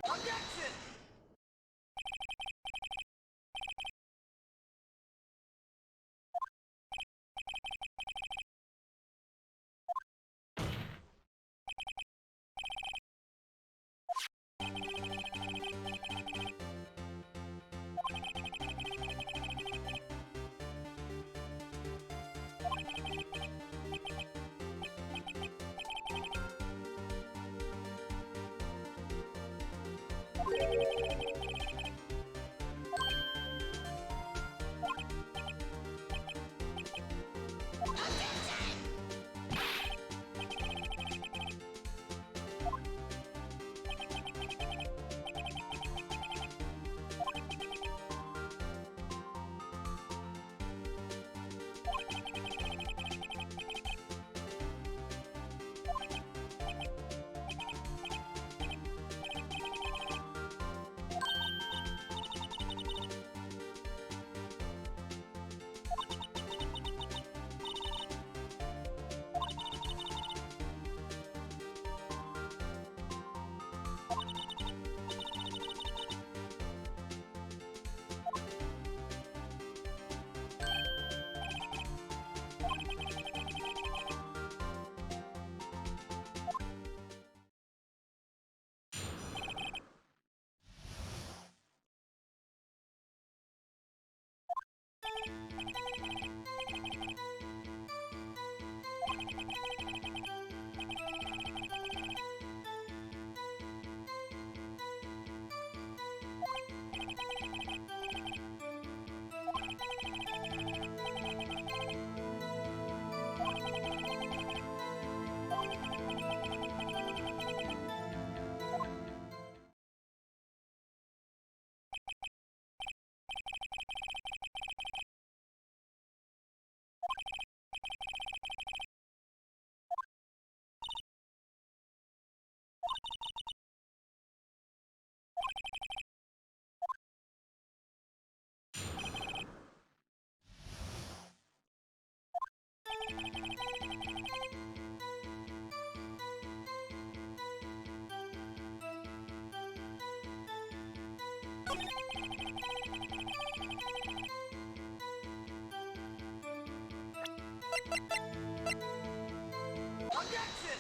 Objection! Objection!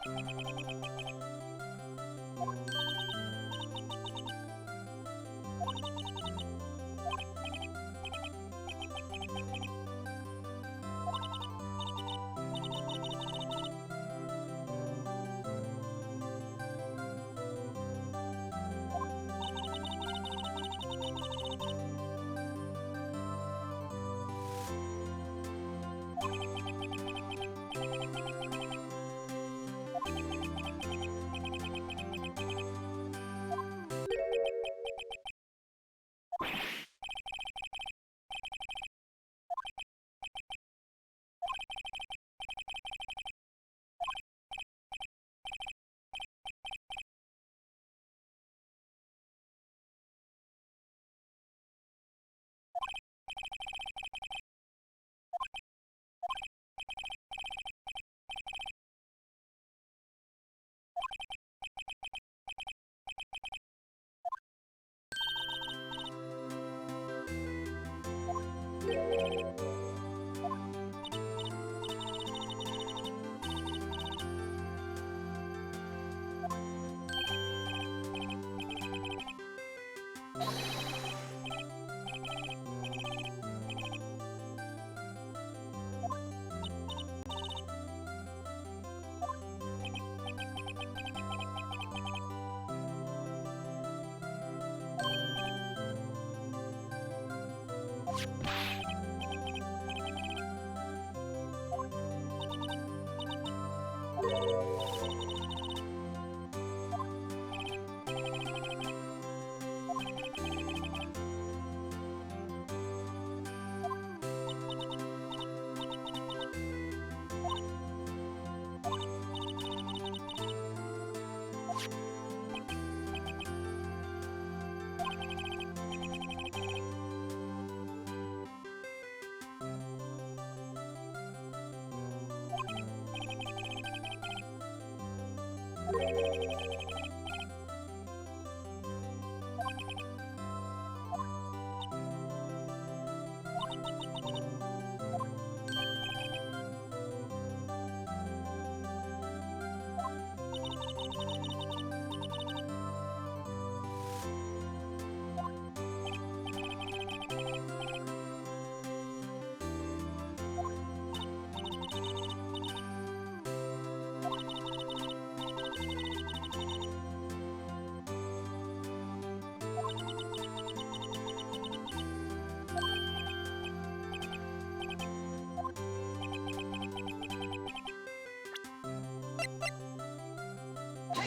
Take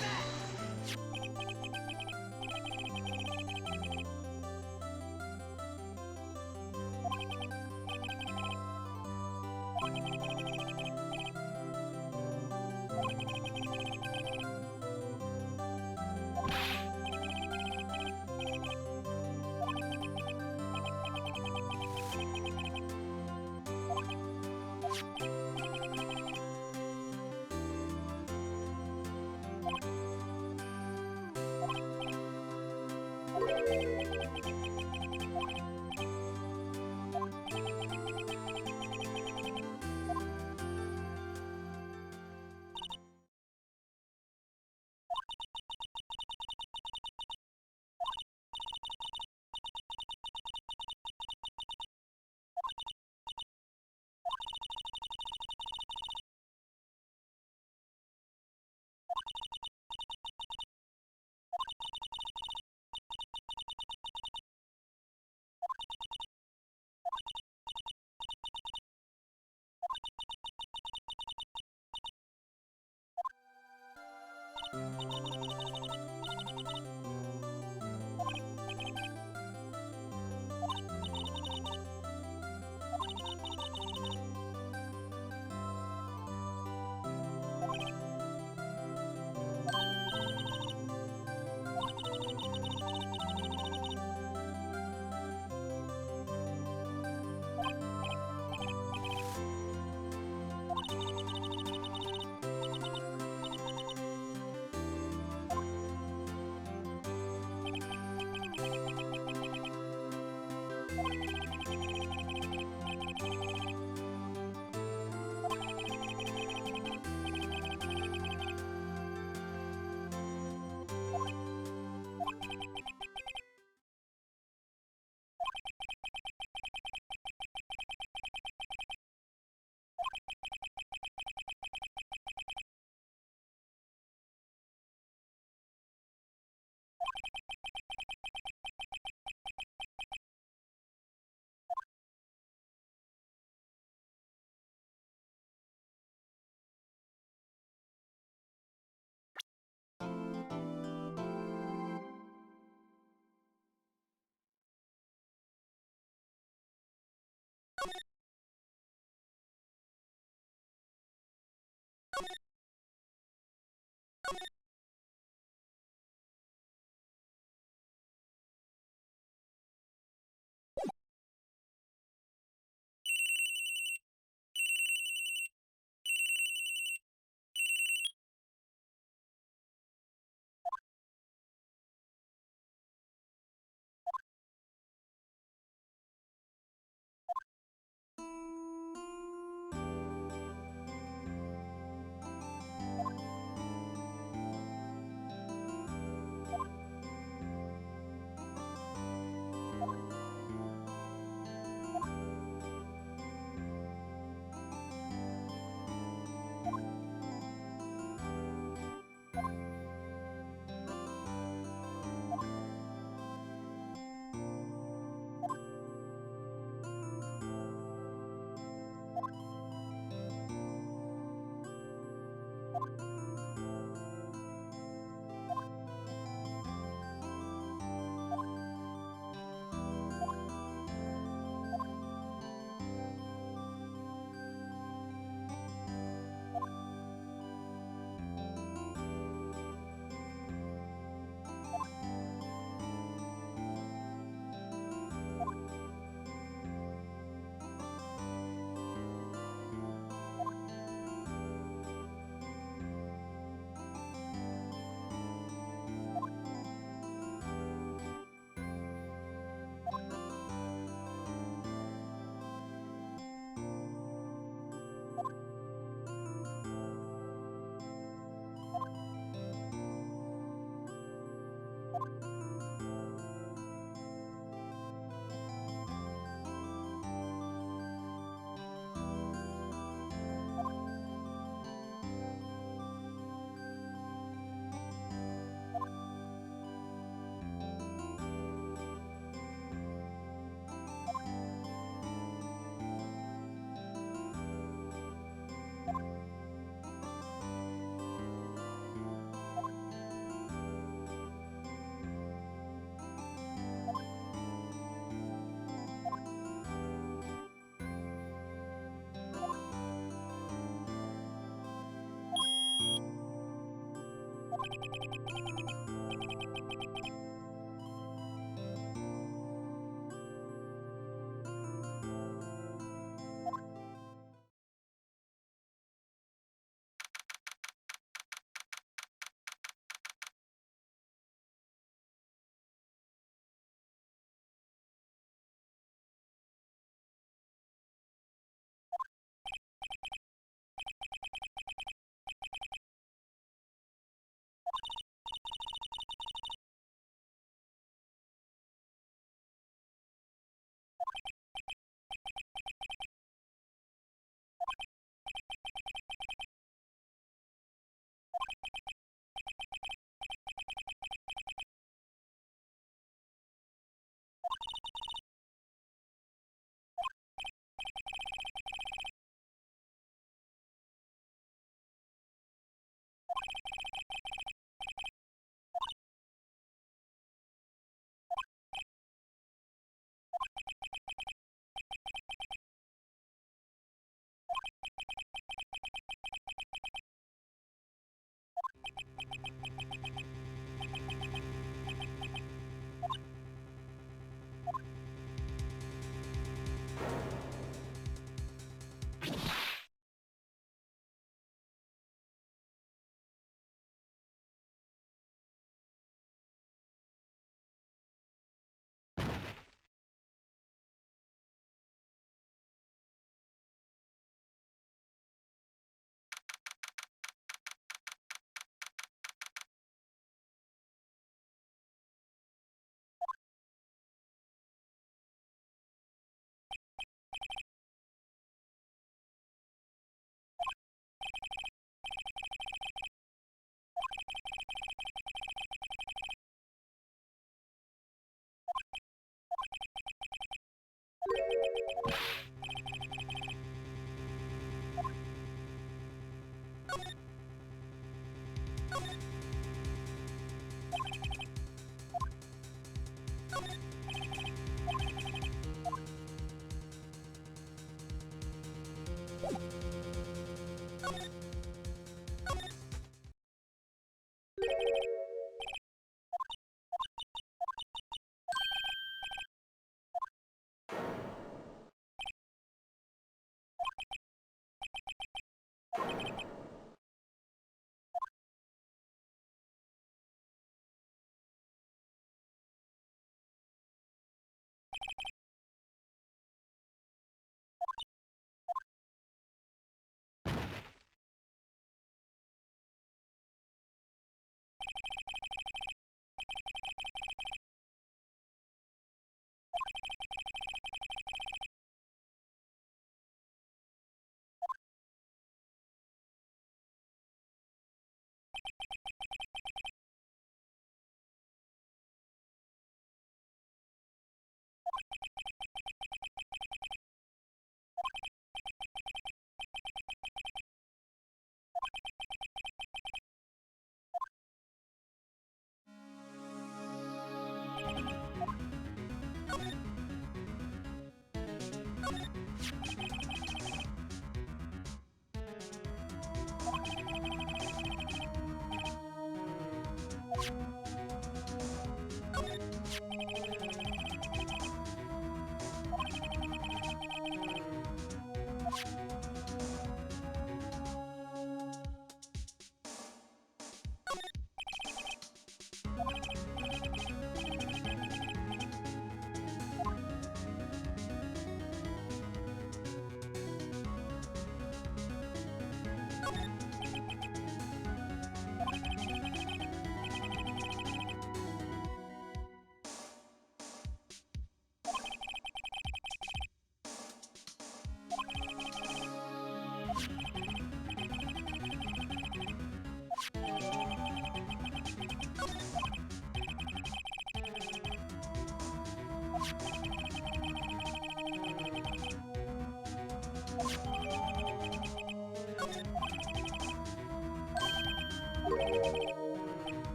that!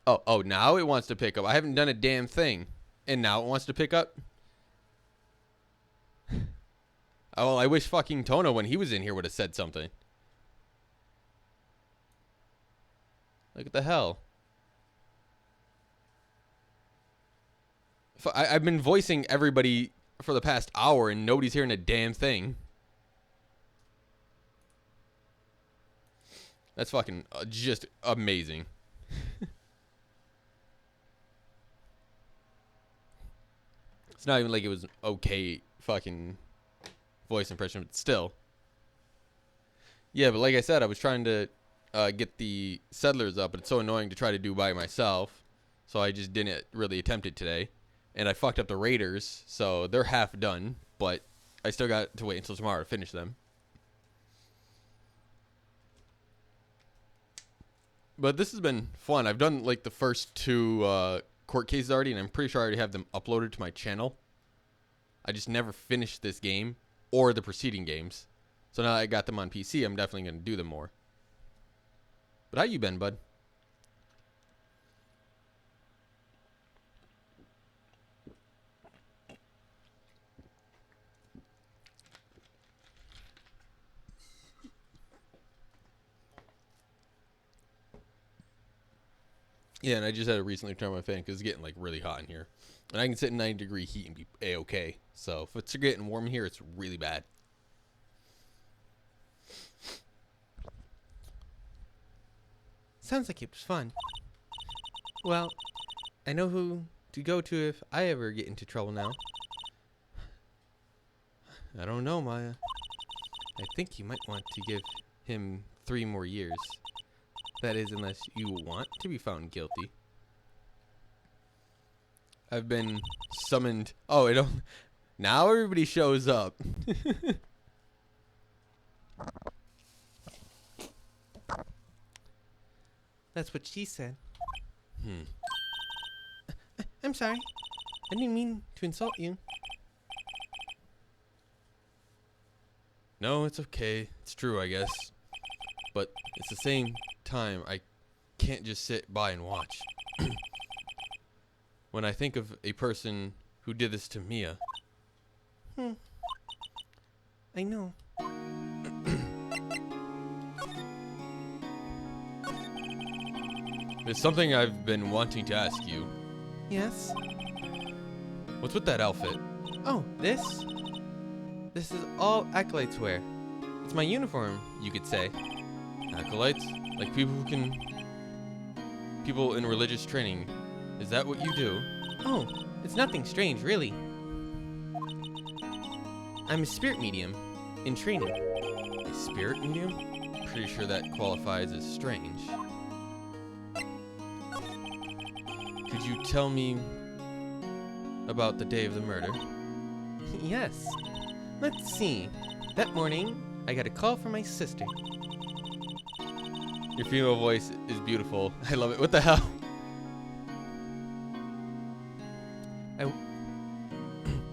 Oh, now it wants to pick up. I haven't done a damn thing. And now it wants to pick up? Oh, well, I wish fucking Tono, when he was in here, would have said something. Look at the hell. I've been voicing everybody for the past hour, and nobody's hearing a damn thing. That's fucking just amazing. It's not even like it was okay fucking voice impression, but still. Yeah, but like I said, I was trying to get the settlers up, but it's so annoying to try to do by myself. So I just didn't really attempt it today. And I fucked up the raiders, so they're half done, but I still got to wait until tomorrow to finish them. But this has been fun. I've done like the first 2 court cases already, and I'm pretty sure I already have them uploaded to my channel. I just never finished this game or the preceding games. So now that I got them on PC, I'm definitely going to do them more. But how you been, bud? Yeah, and I just had to recently turn my fan because it's getting like really hot in here. And I can sit in 90-degree heat and be A-okay. So if it's getting warm here, it's really bad. Sounds like it was fun. Well, I know who to go to if I ever get into trouble now. I don't know, Maya. I think you might want to give him 3 more years. That is, unless you want to be found guilty. I've been summoned. Oh, it don't. Now everybody shows up. That's what she said. I'm sorry. I didn't mean to insult you. No, it's okay. It's true, I guess. But it's the same time, I can't just sit by and watch. When I think of a person who did this to Mia. I know. There's something I've been wanting to ask you. Yes? What's with that outfit? Oh, this? This is all acolytes wear. It's my uniform, you could say. Acolytes? Like people in religious training. Is that what you do? Oh, it's nothing strange, really. I'm a spirit medium in training. A spirit medium? Pretty sure that qualifies as strange. Could you tell me about the day of the murder? Yes. Let's see. That morning, I got a call from my sister. Your female voice is beautiful. I love it. What the hell?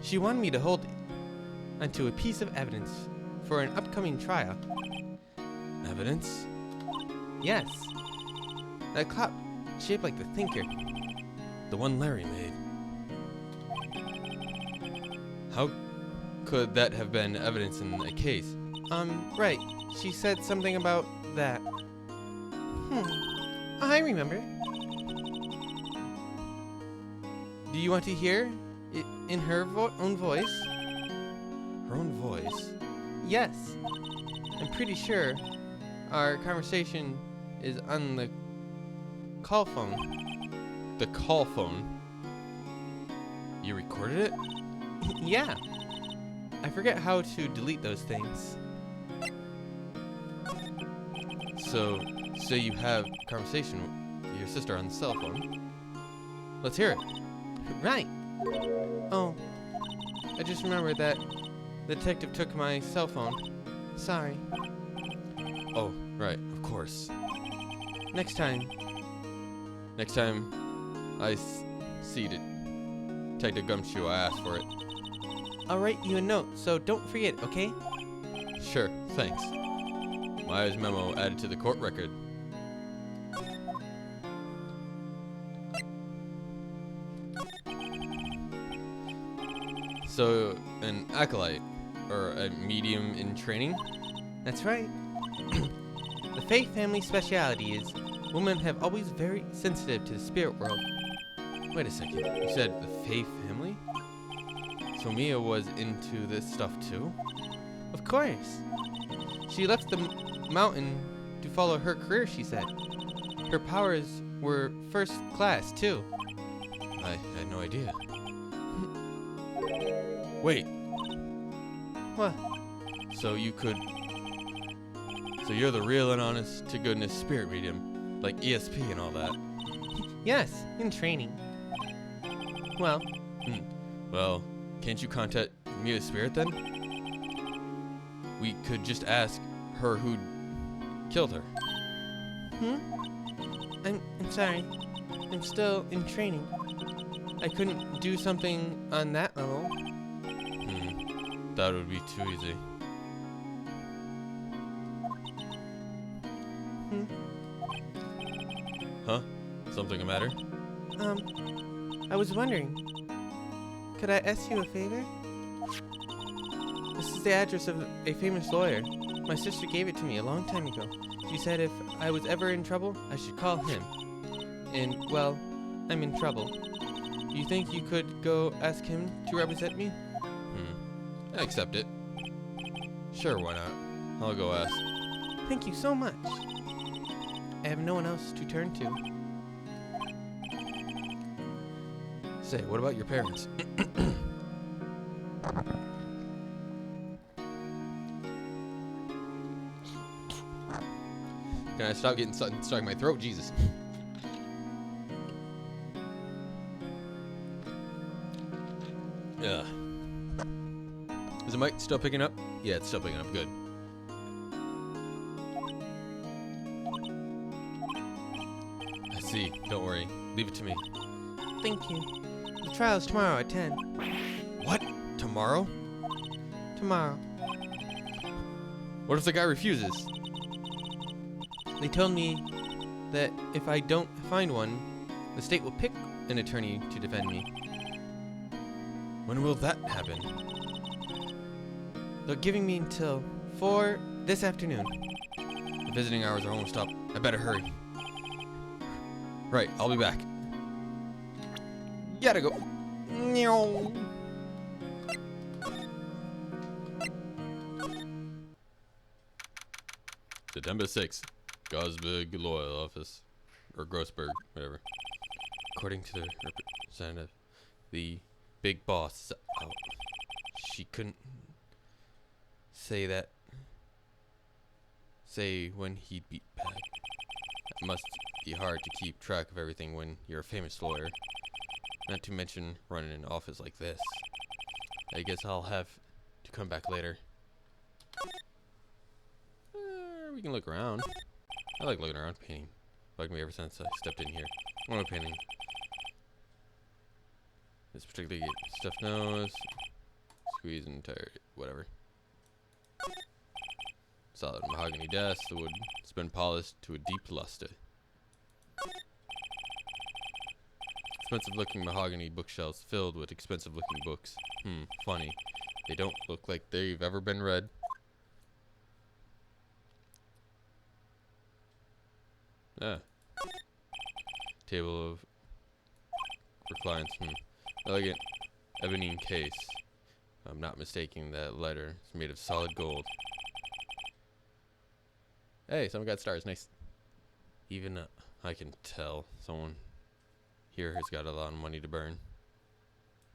She wanted me to hold onto a piece of evidence for an upcoming trial. Evidence? Yes. That clock shaped like the thinker. The one Larry made. How could that have been evidence in a case? Right. She said something about that. I remember. Do you want to hear it in her own voice? Her own voice? Yes. I'm pretty sure our conversation is on the call phone. The call phone? You recorded it? Yeah. I forget how to delete those things. So, say you have a conversation with your sister on the cell phone. Let's hear it. Right. Oh, I just remembered that the detective took my cell phone. Sorry. Oh, right, of course. Next time. Next time I see Detective Gumshoe, I ask for it. I'll write you a note, so don't forget, okay? Sure, thanks. Maya's memo added to the court record. So, an acolyte, or a medium in training? That's right. The Fae family speciality is women have always very sensitive to the spirit world. Wait a second, you said the Fae family? So Mia was into this stuff too? Of course. She left the mountain to follow her career, she said. Her powers were first class, too. I had no idea. Wait, What? so you're the real and honest to goodness spirit medium, like ESP and all that. Yes, in training. Well, Well, can't you contact Mia's spirit then? We could just ask her who killed her. I'm sorry. I'm still in training. I couldn't do something on that level. That would be too easy. Huh? Something the matter? I was wondering, could I ask you a favor? This is the address of a famous lawyer. My sister gave it to me a long time ago. She said if I was ever in trouble, I should call him. And, well, I'm in trouble. You think you could go ask him to represent me? I accept it. Sure, why not? I'll go ask. Thank you so much. I have no one else to turn to. Say, what about your parents? Can I stop getting something stuck in my throat? Jesus. Yeah. Is the mic still picking up? Yeah, it's still picking up. Good. I see. Don't worry. Leave it to me. Thank you. The trial's tomorrow at 10. What? Tomorrow? Tomorrow. What if the guy refuses? They told me that if I don't find one, the state will pick an attorney to defend me. When will that happen? They're giving me until 4 this afternoon. The visiting hours are almost up. I better hurry. Right, I'll be back. Gotta go. Meow. September 6th. Gosberg Law Office. Or Grossberg, whatever. According to the representative, the big boss is out. She couldn't say that. Say when he'd be back. It must be hard to keep track of everything when you're a famous lawyer. Not to mention running an office like this. I guess I'll have to come back later. We can look around. I like looking around painting. Bugged me ever since I stepped in here. I want a painting. This particularly stuffed nose. Squeeze and entire whatever. Solid mahogany desk. The wood has been polished to a deep luster. Expensive looking mahogany bookshelves filled with expensive looking books. Funny. They don't look like they've ever been read. Ah. Table of reclines. Elegant ebony case. I'm not mistaking that letter. It's made of solid gold. Hey, someone got stars. Nice. Even I can tell someone here has got a lot of money to burn.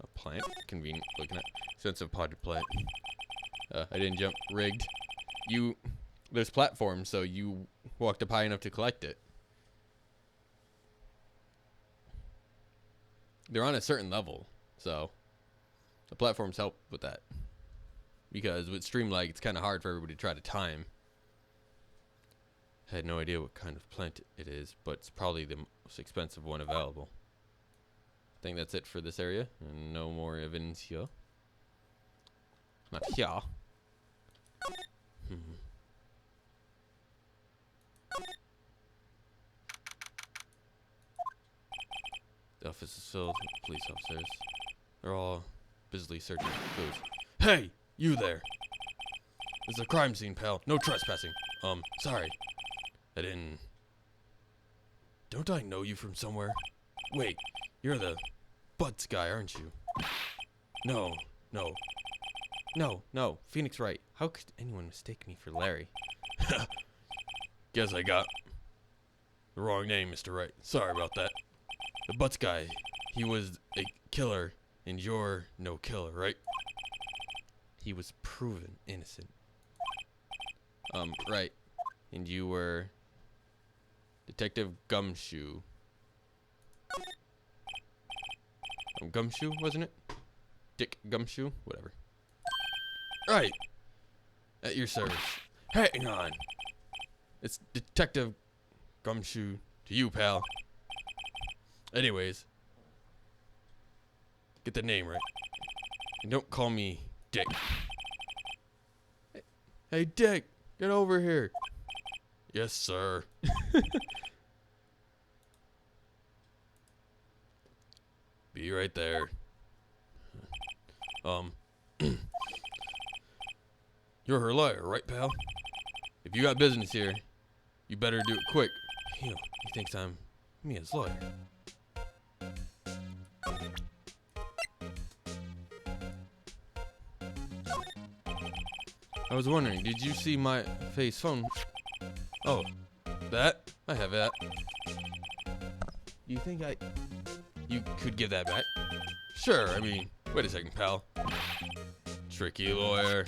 A plant? Convenient looking at. Expensive potted plant. I didn't jump. Rigged. There's platforms, so you walked up high enough to collect it. They're on a certain level, so the platforms help with that. Because with stream lag, it's kind of hard for everybody to try to time. I had no idea what kind of plant it is, but it's probably the most expensive one available. I think that's it for this area, and no more evidence here. Not here. The office is filled with police officers. They're all busily searching clues. Hey, you there! This is a crime scene, pal. No trespassing. Sorry. I didn't... Don't I know you from somewhere? Wait, you're the Butts guy, aren't you? No. No, Phoenix Wright. How could anyone mistake me for Larry? Guess I got the wrong name, Mr. Wright. Sorry about that. The Butts guy, he was a killer, and you're no killer, right? He was proven innocent. Right. And you were Detective Gumshoe. Gumshoe, wasn't it? Dick Gumshoe? Whatever. Right. At your service. Hang on. It's Detective Gumshoe to you, pal. Anyways. Get the name right. And don't call me Dick. Hey, Dick. Get over here. Yes, sir. Be right there. You're her lawyer, right, pal? If you got business here, you better do it quick. He thinks I'm Mia's lawyer. I was wondering, did you see my face phone? Oh, that? I have that. You think You could give that back? Sure, I mean, wait a second, pal. Tricky lawyer.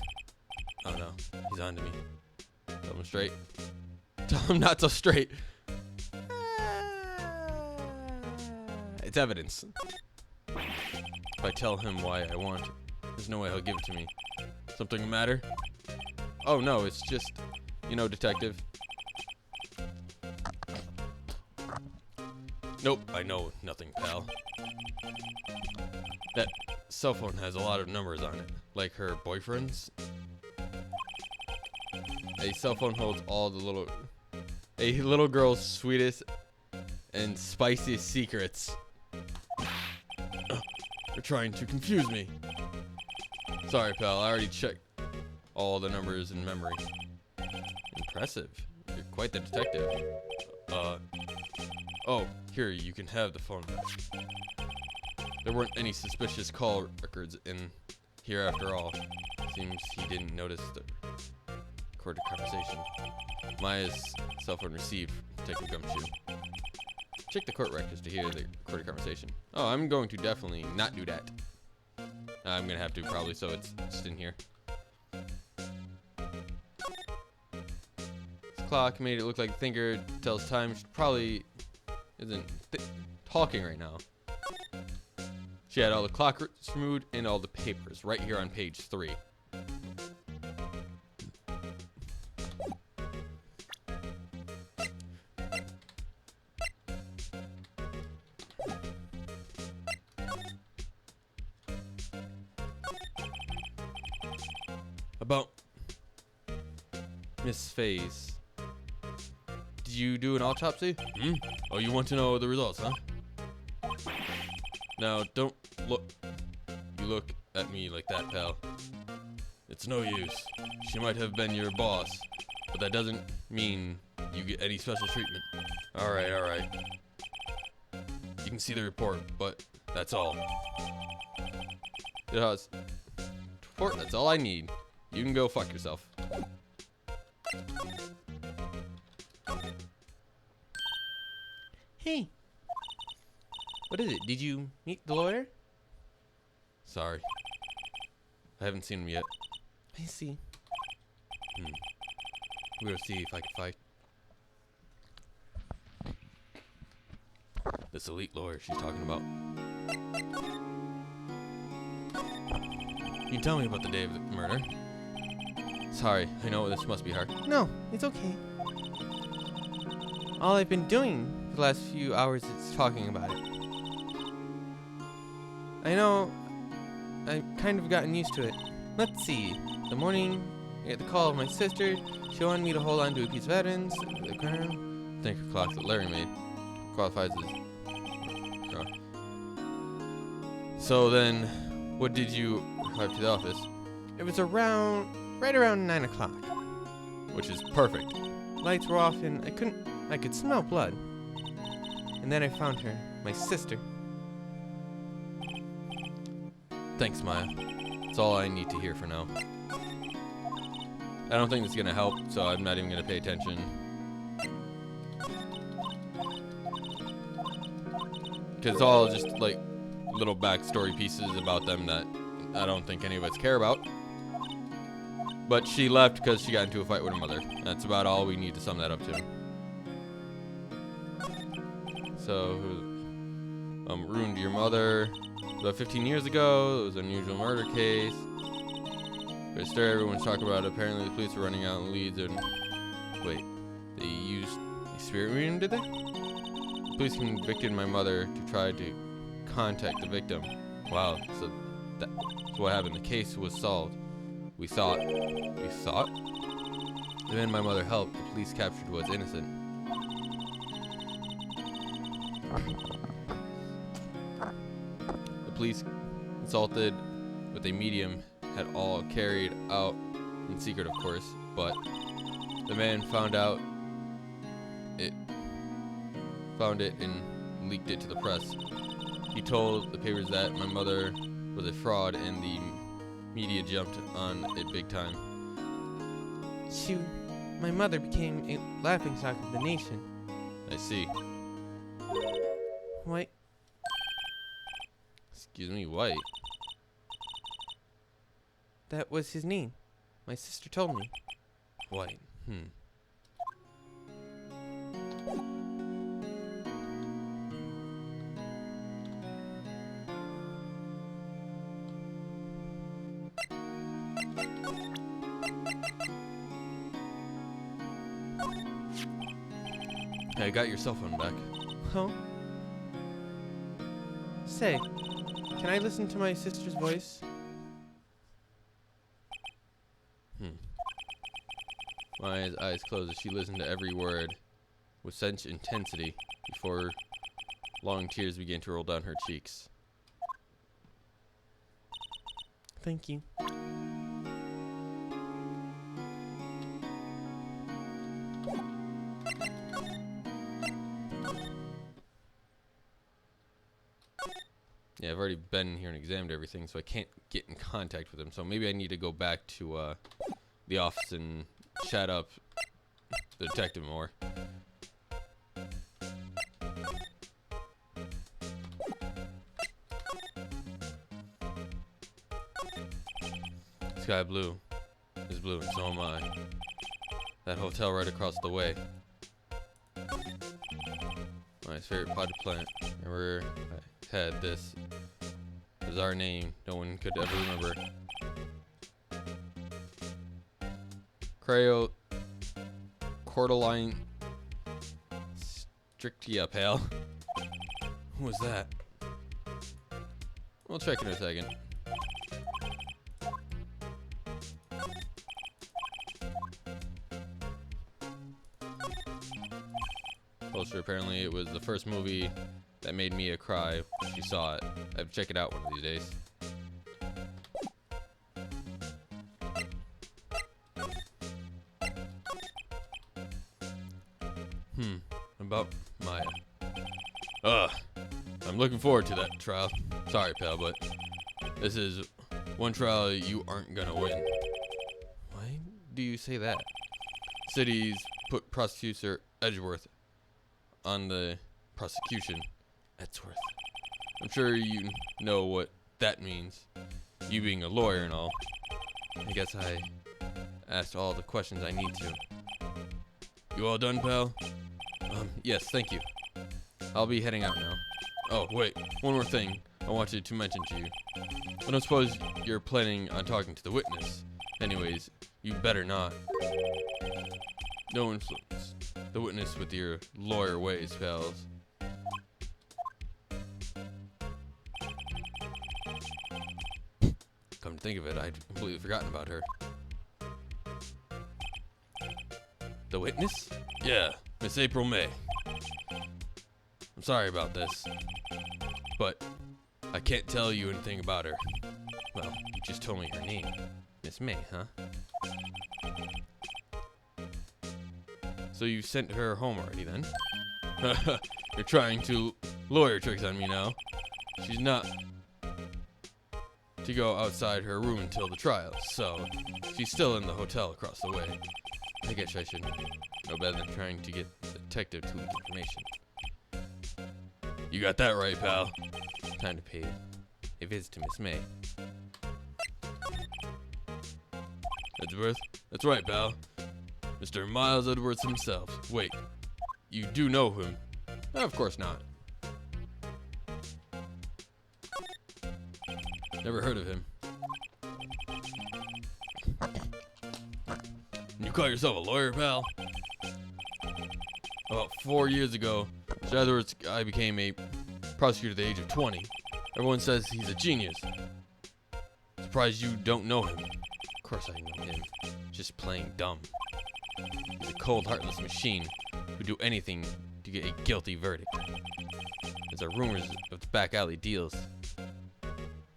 Oh no, he's on to me. Tell him straight. Tell him not so straight. It's evidence. If I tell him why I want it, there's no way he'll give it to me. Something the matter? Oh no, it's just, you know, detective. Nope, I know nothing, pal. That cell phone has a lot of numbers on it, like her boyfriend's. A cell phone holds all the a little girl's sweetest and spiciest secrets. They're trying to confuse me. Sorry, pal, I already checked all the numbers in memory. Impressive. You're quite the detective. Oh, here, you can have the phone back. There weren't any suspicious call records in here after all. Seems he didn't notice the recorded conversation. Maya's cell phone received Detective Gumshoe. Check the court records to hear the recorded conversation. Oh, I'm going to definitely not do that. I'm gonna have to probably, so it's just in here. This clock made it look like Thinker tells time. She probably isn't talking right now. She had all the clock removed and all the papers right here on page 3. About Miss Faze. Did you do an autopsy? Hmm? Oh, you want to know the results, huh? Now, don't look. You look at me like that, pal. It's no use. She might have been your boss, but that doesn't mean you get any special treatment. Alright, alright. You can see the report, but that's all. It has report, that's all I need. You can go fuck yourself. Hey. What is it? Did you meet the lawyer? Sorry. I haven't seen him yet. I see. We'll see if I can fight. This elite lawyer she's talking about. You tell me about the day of the murder. Sorry, I know this must be hard. No, it's okay. All I've been doing for the last few hours is talking about it. I know I've kind of gotten used to it. Let's see. The morning, I get the call of my sister. She wanted me to hold on to a piece of evidence. The crime. Thinker clock that Larry made qualifies as. So then, What did you arrive to the office? It was right around 9 o'clock. Which is perfect. Lights were off and I could smell blood. And then I found her, my sister. Thanks, Maya. That's all I need to hear for now. I don't think it's gonna help, so I'm not even gonna pay attention. Because it's all just like little backstory pieces about them that I don't think any of us care about. But she left because she got into a fight with her mother. That's about all we need to sum that up to. So, ruined your mother about 15 years ago. It was an unusual murder case. But still, everyone's talking about it. Apparently, the police were running out in leads and... Wait, they used a spirit medium, did they? The police convicted my mother to try to contact the victim. Wow, so that's what happened. The case was solved. We thought. We thought? The man my mother helped, the police captured was innocent. The police consulted with a medium, had all carried out in secret, of course, but the man found it and leaked it to the press. He told the papers that my mother was a fraud and the media jumped on it big time. My mother became a laughingstock of the nation. I see. What? Excuse me, White. That was his name. My sister told me. White. I got your cell phone back. Oh? Say, can I listen to my sister's voice? Maya's eyes closed as she listened to every word with such intensity before long tears began to roll down her cheeks. Thank you. Yeah, I've already been here and examined everything, so I can't get in contact with him. So maybe I need to go back to the office and chat up the detective more. Sky blue is blue, and so am I. That hotel right across the way. My favorite potted plant. Remember, I had this bizarre name no one could ever remember. Creo Cordyline Strictia, pal. Who was that? We'll check in a second. Poster, apparently it was the first movie that made Mia cry when she saw it. I have to check it out one of these days. About Maya. I'm looking forward to that trial. Sorry, pal, but this is one trial you aren't gonna win. Why do you say that? Cities put prosecutor Edgeworth on the prosecution. Edgeworth. I'm sure you know what that means. You being a lawyer and all. I guess I asked all the questions I need to. You all done, pal? Yes, thank you. I'll be heading out now. Oh, wait, one more thing I wanted to mention to you. I don't suppose you're planning on talking to the witness. Anyways, you better not. No influence the witness with your lawyer ways, pals. Come to think of it, I'd completely forgotten about her. The witness? Yeah, Miss April May. I'm sorry about this, but I can't tell you anything about her. Well, you just told me her name. Miss May, huh? So you sent her home already then? You're trying to lawyer tricks on me now. She's not to go outside her room until the trial, so she's still in the hotel across the way. I guess I should know better than trying to get the detective to leak information. You got that right, pal. Time to pay a visit to Miss May. Edgeworth? That's right, pal. Mr. Miles Edwards himself. Wait, you do know him? Of course not. Never heard of him. You call yourself a lawyer, pal? About 4 years ago, Mr. Edwards, I became a prosecutor at the age of 20. Everyone says he's a genius. Surprised you don't know him. Of course I know him. Just plain dumb. He's a cold, heartless machine who'd do anything to get a guilty verdict. There's rumors of back alley deals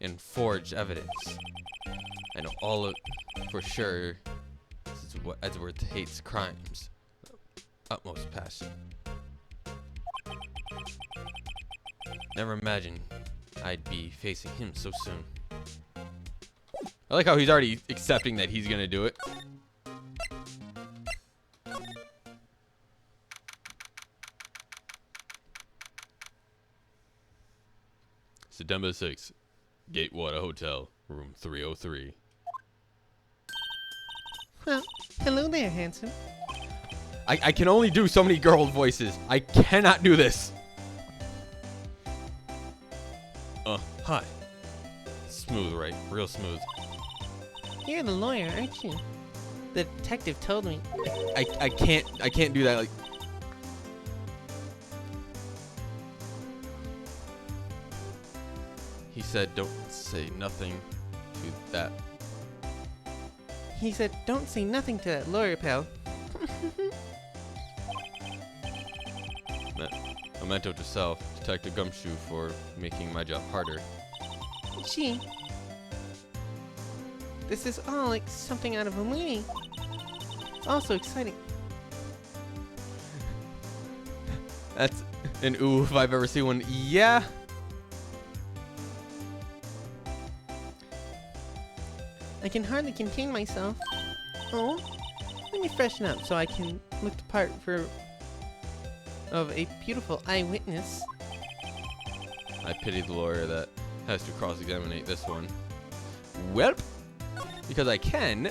and forged evidence. I know all of for sure. This is what Edgeworth hates: crimes. Utmost passion. Never imagined I'd be facing him so soon. I like how he's already accepting that he's gonna do it. September 6th, Gatewater Hotel, room 303. Well, hello there, handsome. I can only do so many girl voices. I cannot do this. Hi. Smooth, right? Real smooth. You're the lawyer, aren't you? The detective told me. I can't do that. Like, he said, don't say nothing to that. He said, don't say nothing to that lawyer, pal. Memento to self, Detective Gumshoe for making my job harder. Gee. This is all like something out of a movie. It's also exciting. That's an ooh if I've ever seen one. Yeah. I can hardly contain myself. Oh, let me freshen up so I can look the part of a beautiful eyewitness. I pity the lawyer that has to cross-examine this one. Well, because I can,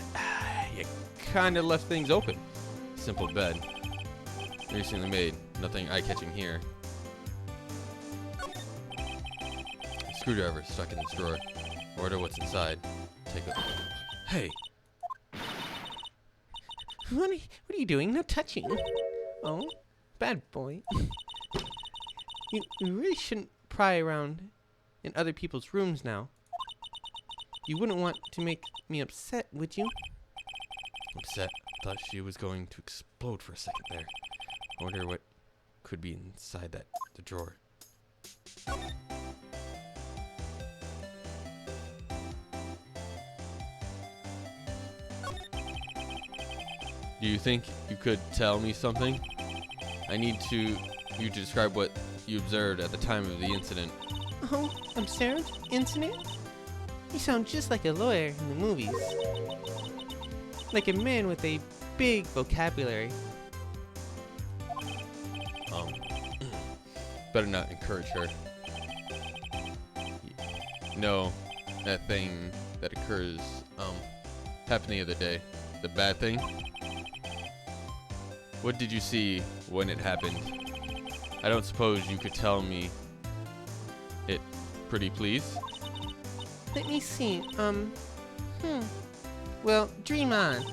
you kind of left things open. Simple bed. Recently made. Nothing eye-catching here. Screwdriver stuck in this drawer. Order what's inside. Take a... Hey! What are you doing? No touching. Oh, bad boy. You really shouldn't pry around in other people's rooms now. You wouldn't want to make me upset, would you? Upset. Thought she was going to explode for a second there. I wonder what could be inside the drawer. Do you think you could tell me something? I need you to describe what you observed at the time of the incident. Oh, observed? Incident? You sound just like a lawyer in the movies. Like a man with a big vocabulary. Better not encourage her. No, that thing that occurs, happened the other day. The bad thing? What did you see when it happened? I don't suppose you could tell me it, pretty please? Let me see, Well, dream on.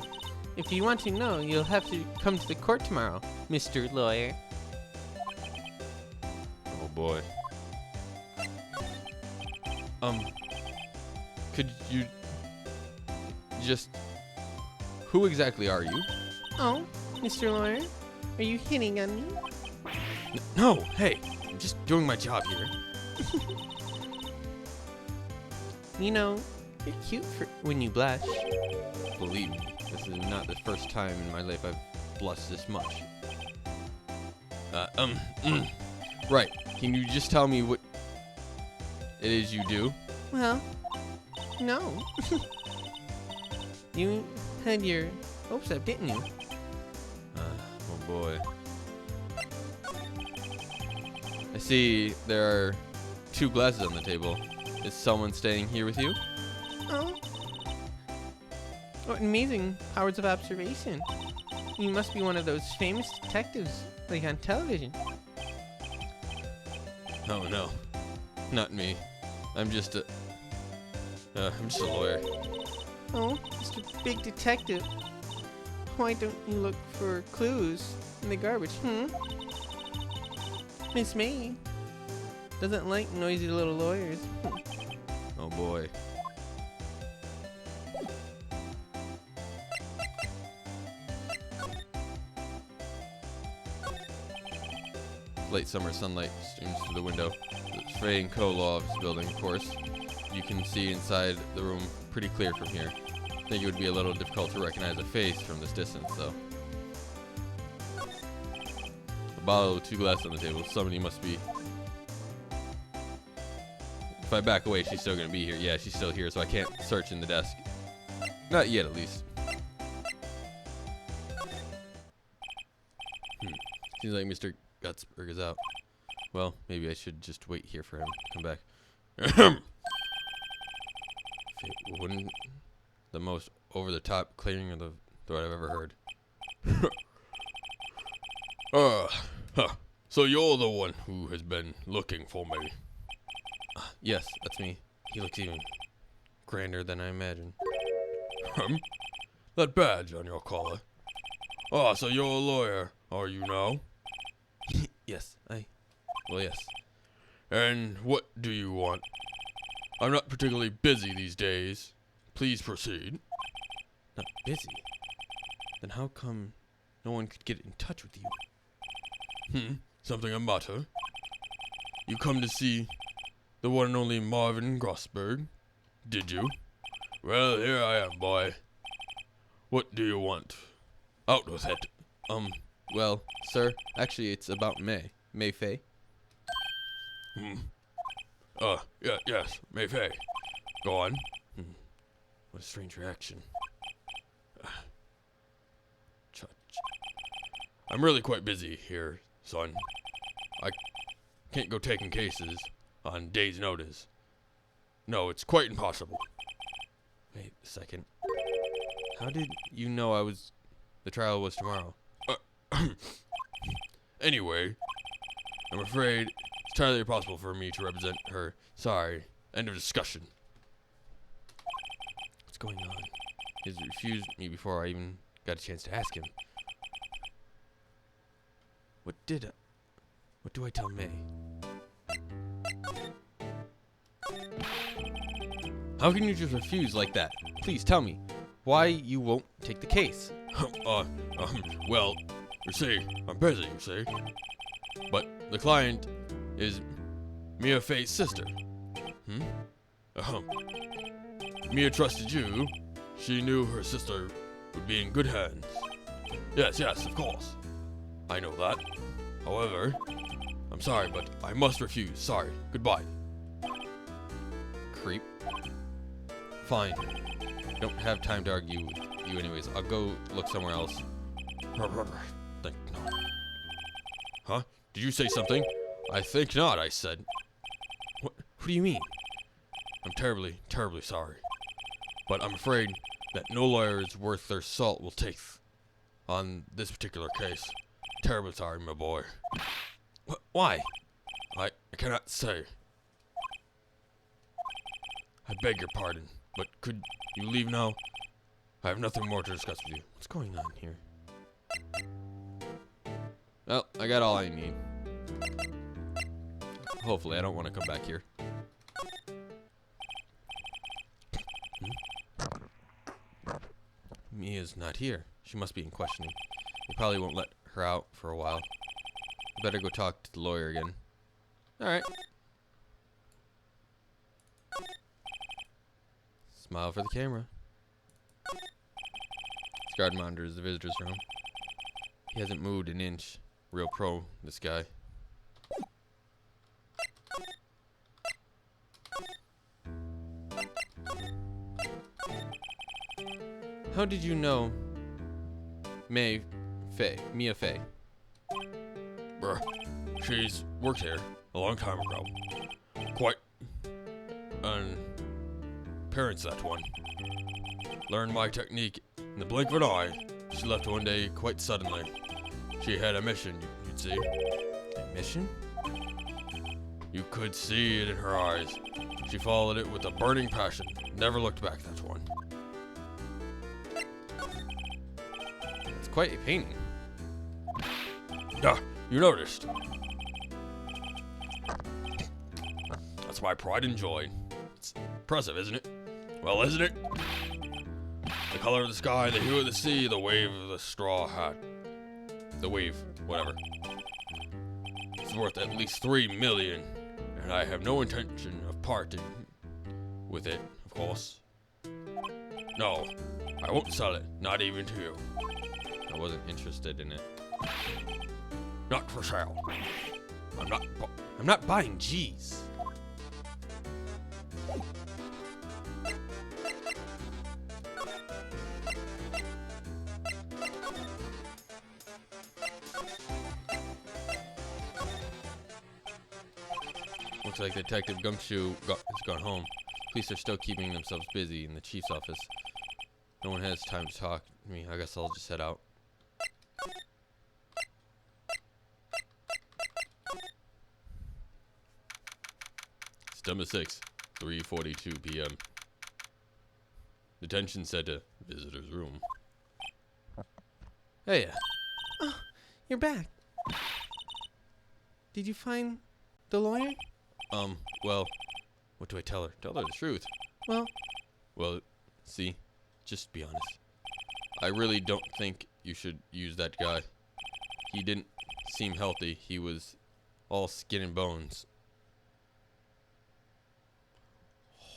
If you want to know, you'll have to come to the court tomorrow, Mr. Lawyer. Oh boy. Could you just... Who exactly are you? Oh, Mr. Lawyer, are you hitting on me? No, hey, I'm just doing my job here. You know, You're cute for when you blush. Believe me, this is not the first time in my life I've blushed this much. Right. Can you just tell me what it is you do? Well, no. You had your hopes up, didn't you? Oh boy. I see there are 2 glasses on the table. Is someone staying here with you? Oh. What amazing powers of observation. You must be one of those famous detectives, like on television. Oh no, not me. I'm just a lawyer. Oh, Mr. Big Detective. Why don't you look for clues in the garbage, Miss May doesn't like noisy little lawyers. Oh boy. Late summer sunlight streams through the window. The Frey & Co. law office building, of course. You can see inside the room pretty clear from here. I think it would be a little difficult to recognize a face from this distance, though. A bottle with 2 glasses on the table. Somebody must be. If I back away, she's still gonna be here. Yeah, she's still here, so I can't search in the desk. Not yet, at least. Seems like Mr. Gutsberg is out. Well, maybe I should just wait here for him to come back. Wouldn't the most over-the-top clearing of the throat I've ever heard. So you're the one who has been looking for me. Yes, that's me. He looks even grander than I imagined. That badge on your collar. Oh, so you're a lawyer, are you now? Yes. Well, yes. And what do you want? I'm not particularly busy these days. Please proceed. Not busy? Then how come no one could get in touch with you? Something a matter? You come to see the one and only Marvin Grossberg, did you? Well, here I am, boy. What do you want? Out with it. Well, sir, actually it's about May. May Fay. Yes, May Fay. Go on. What a strange reaction. I'm really quite busy here, son. I can't go taking cases on days' notice. No, it's quite impossible. Wait a second. How did you know the trial was tomorrow? Anyway, I'm afraid it's entirely impossible for me to represent her. Sorry. End of discussion. What's going on? He's refused me before I even got a chance to ask him. What do I tell May? How can you just refuse like that? Please tell me why you won't take the case. Well, you see, I'm busy, you see. But the client is Mia Fay's sister. Mia trusted you. She knew her sister would be in good hands. Yes, of course. I know that. However, I'm sorry, but I must refuse. Sorry. Goodbye. Creep. Fine. Don't have time to argue with you anyways. I'll go look somewhere else. Think not. Huh? Did you say something? I think not, I said. What do you mean? I'm terribly, terribly sorry. But I'm afraid that no lawyer is worth their salt will take on this particular case. Terribly sorry, my boy. Why? I cannot say. I beg your pardon, but could you leave now? I have nothing more to discuss with you. What's going on here? Well, I got all I need. Hopefully, I don't want to come back here. Mia's not here. She must be in questioning. They probably won't let her out for a while. I better go talk to the lawyer again. Alright. Smile for the camera. This guard monitors the visitor's room. He hasn't moved an inch. Real pro, this guy. How did you know Mia Fey? Bruh, she's worked here a long time ago. Quite an parents, that one. Learned my technique in the blink of an eye. She left one day quite suddenly. She had a mission, you'd see. A mission? You could see it in her eyes. She followed it with a burning passion. Never looked back, that one. It's quite a painting. Ah, you noticed. That's my pride and joy. It's impressive, isn't it? Well, isn't it? The color of the sky, the hue of the sea, the wave of the straw hat. The wave, whatever. It's worth at least 3 million, and I have no intention of parting with it, of course. No, I won't sell it, not even to you. I wasn't interested in it. Not for sale. I'm not buying G's. Looks like Detective Gumshoe has gone home. Police are still keeping themselves busy in the chief's office. No one has time to talk to me. I guess I'll just head out. Stemma 6, 3:42 p.m. Detention center, visitor's room. Hey, You're back. Did you find the lawyer? well, what do I tell her? Tell her the truth. Well, See, just be honest. I really don't think you should use that guy. He didn't seem healthy. He was all skin and bones.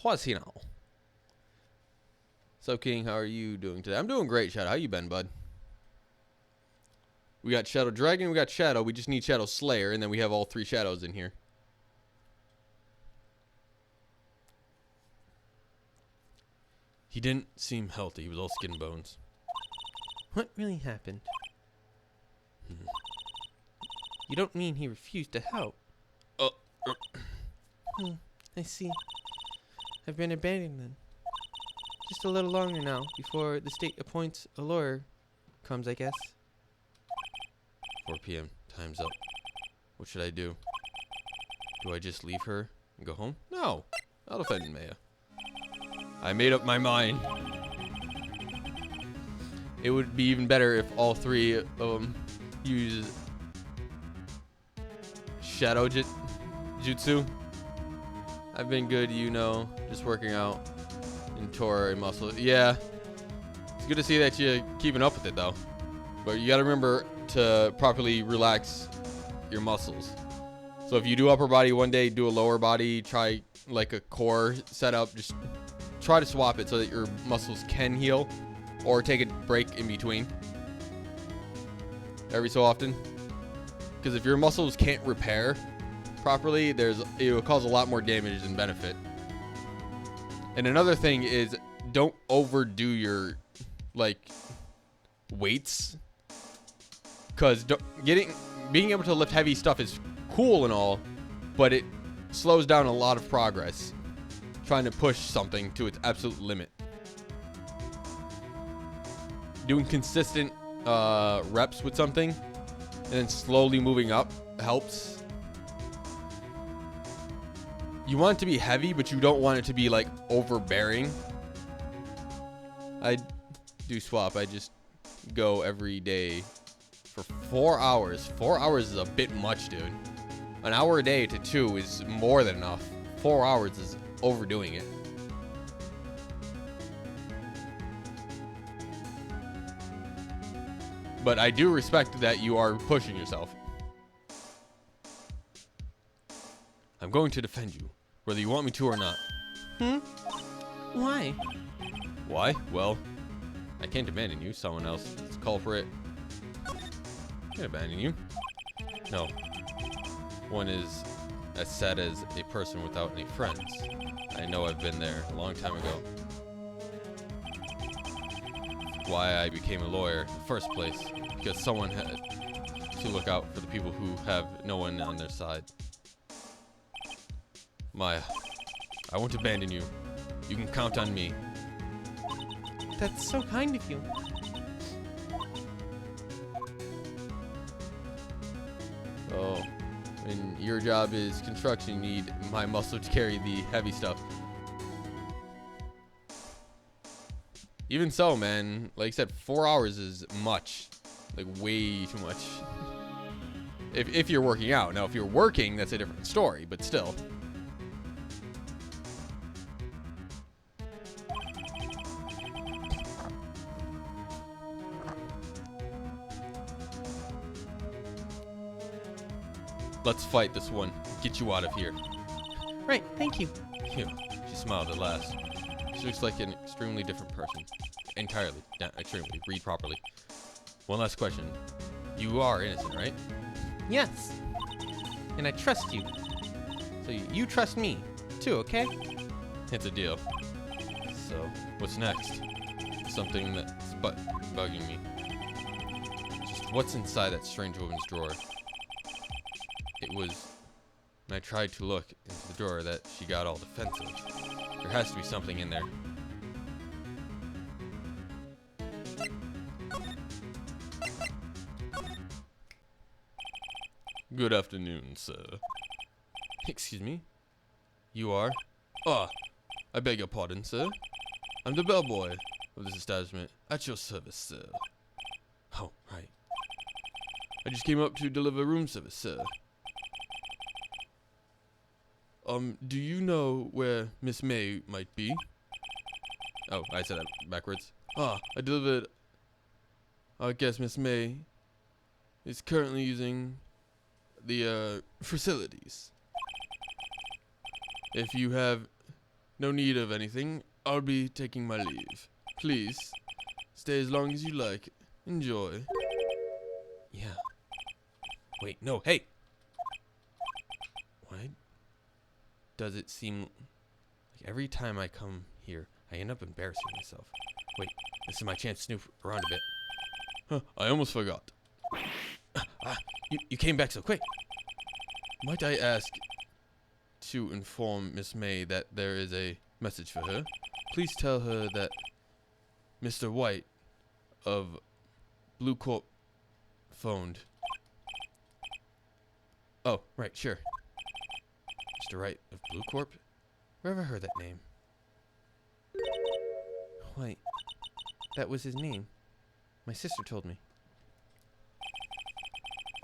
What's he now? So, King, how are you doing today? I'm doing great, Shadow. How you been, bud? We got Shadow Dragon, we got Shadow. We just need Shadow Slayer, and then we have all 3 shadows in here. He didn't seem healthy. He was all skin and bones. what really happened? You don't mean he refused to help? I see. I've been abandoned then. Just a little longer now, before the state appoints a lawyer comes, I guess. 4 p.m. Time's up. What should I do? Do I just leave her and go home? No. I'll defend Maya. I made up my mind. It would be even better if all 3 of them use Shadow Jutsu. I've been good, you know, just working out and tore a muscle. Yeah. It's good to see that you're keeping up with it, though. But you gotta remember to properly relax your muscles. So if you do upper body one day, do a lower body, try like a core setup, just try to swap it so that your muscles can heal, or take a break in between every so often. Because if your muscles can't repair properly, it will cause a lot more damage than benefit. And another thing is, don't overdo your weights, because being able to lift heavy stuff is cool and all, but it slows down a lot of progress trying to push something to its absolute limit. Doing consistent reps with something and then slowly moving up helps. You want it to be heavy, but you don't want it to be like overbearing. I do swap. I just go every day for 4 hours. 4 hours is a bit much, dude. An hour a day to 2 is more than enough. 4 hours is overdoing it. But I do respect that you are pushing yourself. I'm going to defend you, whether you want me to or not. Why? Why? Well, I can't abandon you. Someone else is the culprit. I can't abandon you. No. One is as sad as a person without any friends. I know I've been there a long time ago. Why I became a lawyer in the first place. Because someone had to look out for the people who have no one on their side. Maya, I won't abandon you. You can count on me. That's so kind of you. Oh, when your job is construction, you need my muscle to carry the heavy stuff. Even so, man, like I said, 4 hours is much. Like, way too much. If you're working out. Now, if you're working, that's a different story, but still. Let's fight this one. Get you out of here. Right, thank you. Phew. She smiled at last. She looks like an extremely different person. Entirely. Yeah, extremely. Read properly. One last question. You are innocent, right? Yes. And I trust you. So you trust me, too, okay? It's a deal. So, what's next? Something that's bugging me. Just what's inside that strange woman's drawer? It was when I tried to look into the drawer that she got all defensive. There has to be something in there. Good afternoon, sir. Excuse me? You are? Ah, I beg your pardon, sir. I'm the bellboy of this establishment. At your service, sir. Oh, right. I just came up to deliver room service, sir. Do you know where Miss May might be? Oh, I said that backwards. Ah, I delivered. I guess Miss May is currently using the facilities. If you have no need of anything, I'll be taking my leave. Please, stay as long as you like. Enjoy. Yeah. Wait, no, hey! Why does it seem like every time I come here, I end up embarrassing myself? Wait, this is my chance to snoop around a bit. Huh, I almost forgot. You came back so quick. Might I ask to inform Miss May that there is a message for her? Please tell her that Mr. White of Blue Corp phoned. Oh, right, sure. Mr. Wright of Blue Corp? Where have I heard that name? Wait, that was his name. My sister told me.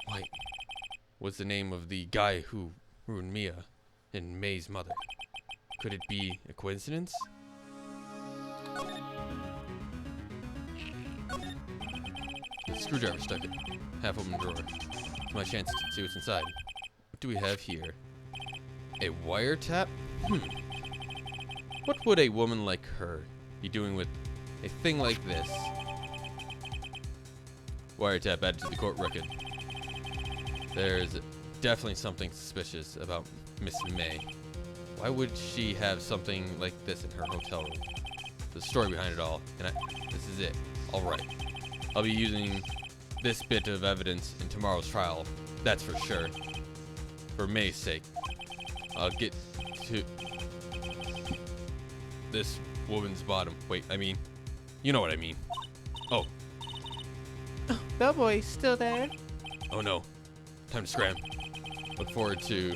White was the name of the guy who ruined Mia and May's mother. Could it be a coincidence? The screwdriver stuck in half open drawer. It's my chance to see what's inside. What do we have here? A wiretap? What would a woman like her be doing with a thing like this? Wiretap added to the court record. There's definitely something suspicious about Miss May. Why would she have something like this in her hotel room? The story behind it all, and this is it. All right. I'll be using this bit of evidence in tomorrow's trial. That's for sure. For May's sake. I'll get to this woman's bottom. Wait, I mean, you know what I mean. Oh. Oh, bellboy, still there? Oh no. Time to scram. Look forward to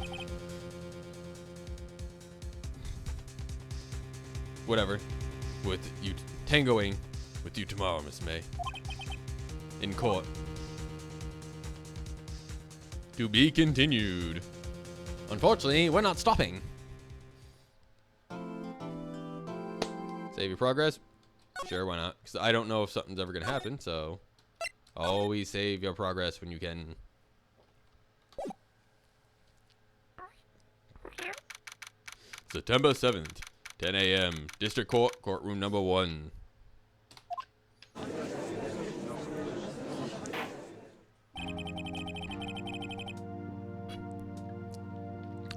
whatever with you tangoing with you tomorrow, Miss May. In court. To be continued. Unfortunately, we're not stopping. Save your progress? Sure, why not? Because I don't know if something's ever going to happen, so always save your progress when you can. September 7th, 10 a.m. District Court, courtroom number 1.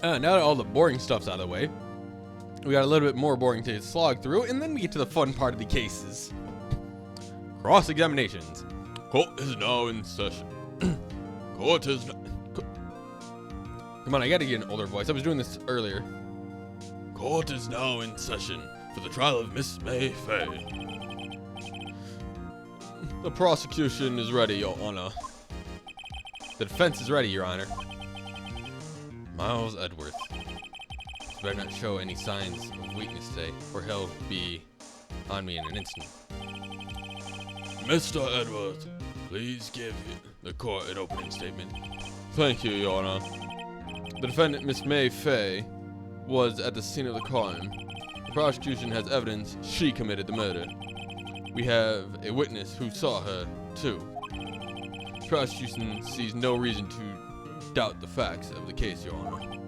Now that all the boring stuff's out of the way, we got a little bit more boring to slog through, and then we get to the fun part of the cases. Cross-examinations. Court is now in session. Court is now... Come on, I gotta get an older voice. I was doing this earlier. Court is now in session for the trial of Miss May Fay. The prosecution is ready, Your Honor. The defense is ready, Your Honor. Miles Edworth. Better not show any signs of weakness today, or he'll be on me in an instant. Mr. Edwards, please give the court an opening statement. Thank you, Your Honor. The defendant, Miss May Fay, was at the scene of the crime. The prosecution has evidence she committed the murder. We have a witness who saw her, too. The prosecution sees no reason to doubt the facts of the case, Your Honor.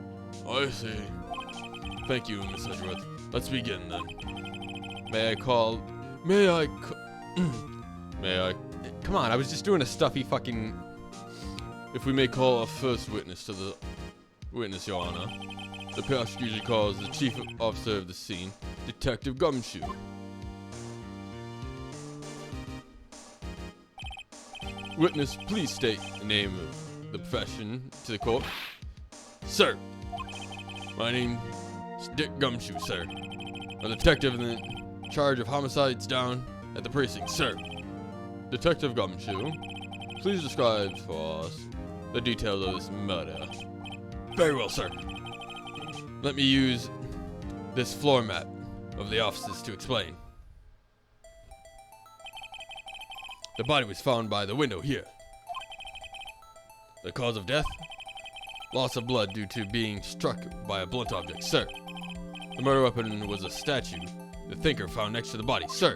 I see. Thank you, Miss Edwards. Let's begin then. May I... Come on, I was just doing a stuffy fucking... If we may call our first witness to the witness, Your Honor. The prosecution calls the chief officer of the scene, Detective Gumshoe. Witness, please state the name of the profession to the court. Sir, my name is Dick Gumshoe, sir. I'm a detective in charge of homicides down at the precinct, sir. Detective Gumshoe, please describe for us the details of this murder. Very well, sir. Let me use this floor map of the offices to explain. The body was found by the window here. The cause of death? Loss of blood due to being struck by a blunt object, sir. The murder weapon was a statue the thinker found next to the body, sir.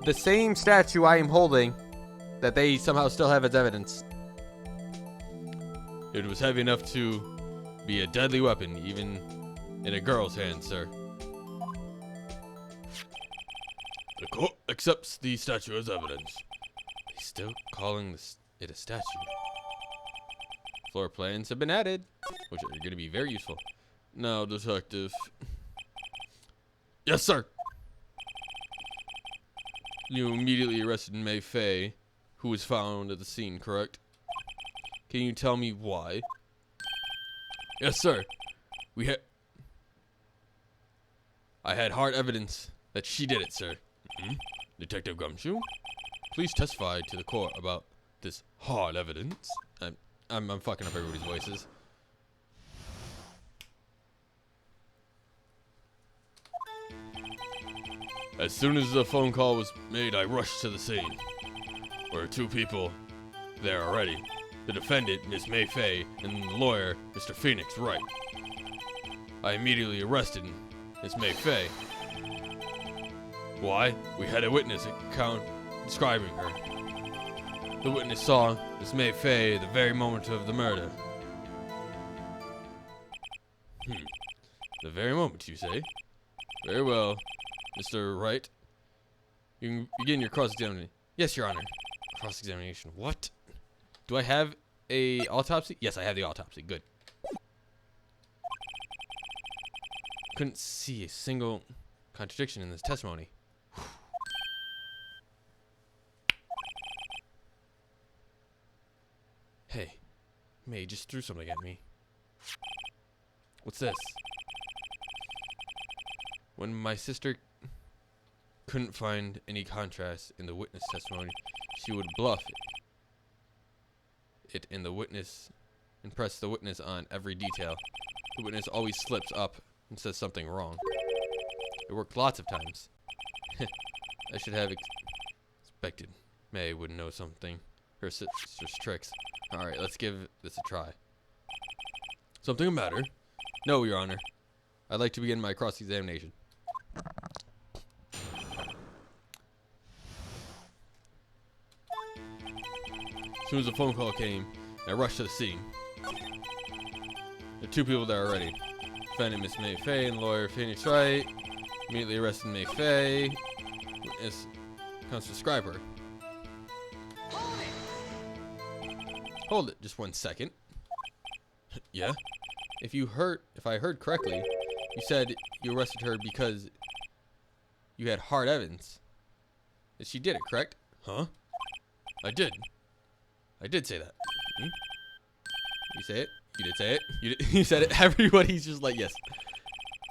The same statue I am holding that they somehow still have as evidence. It was heavy enough to be a deadly weapon, even in a girl's hand, sir. The court accepts the statue as evidence. He's still calling it a statue. Floor plans have been added, which are going to be very useful. Now, detective. Yes, sir. You immediately arrested May Fay, who was found at the scene, correct? Can you tell me why? Yes, sir. I had hard evidence that she did it, sir. Detective Gumshoe, please testify to the court about this hard evidence. I'm fucking up everybody's voices. As soon as the phone call was made, I rushed to the scene. There were two people there already. The defendant, Miss May Fay, and the lawyer, Mr. Phoenix Wright. I immediately arrested Miss May Fay. Why? We had a witness account describing her. The witness saw Miss May Fay the very moment of the murder. The very moment, you say? Very well, Mr. Wright. You can begin your cross-examination. Yes, Your Honor. Cross-examination. What? Do I have a autopsy? Yes, I have the autopsy. Good. Couldn't see a single contradiction in this testimony. Hey, May just threw something at me. What's this? When my sister couldn't find any contrast in the witness testimony, she would bluff it in the witness and press the witness on every detail. The witness always slips up and says something wrong. It worked lots of times. I should have expected May would know something. Her sister's tricks. Alright, let's give this a try. Something the matter? No, Your Honor. I'd like to begin my cross-examination. As soon as the phone call came, I rushed to the scene. There are two people there already. Defendant Miss May Fay and lawyer Phoenix Wright. Immediately arrested May Fay. Witness comes to describe her. Hold it just 1 second. Yeah? if I heard correctly, you said you arrested her because you had hard evidence that she did it, correct? Huh? I did. I did say that. You say it? You did say it? You said it? Everybody's just like, yes.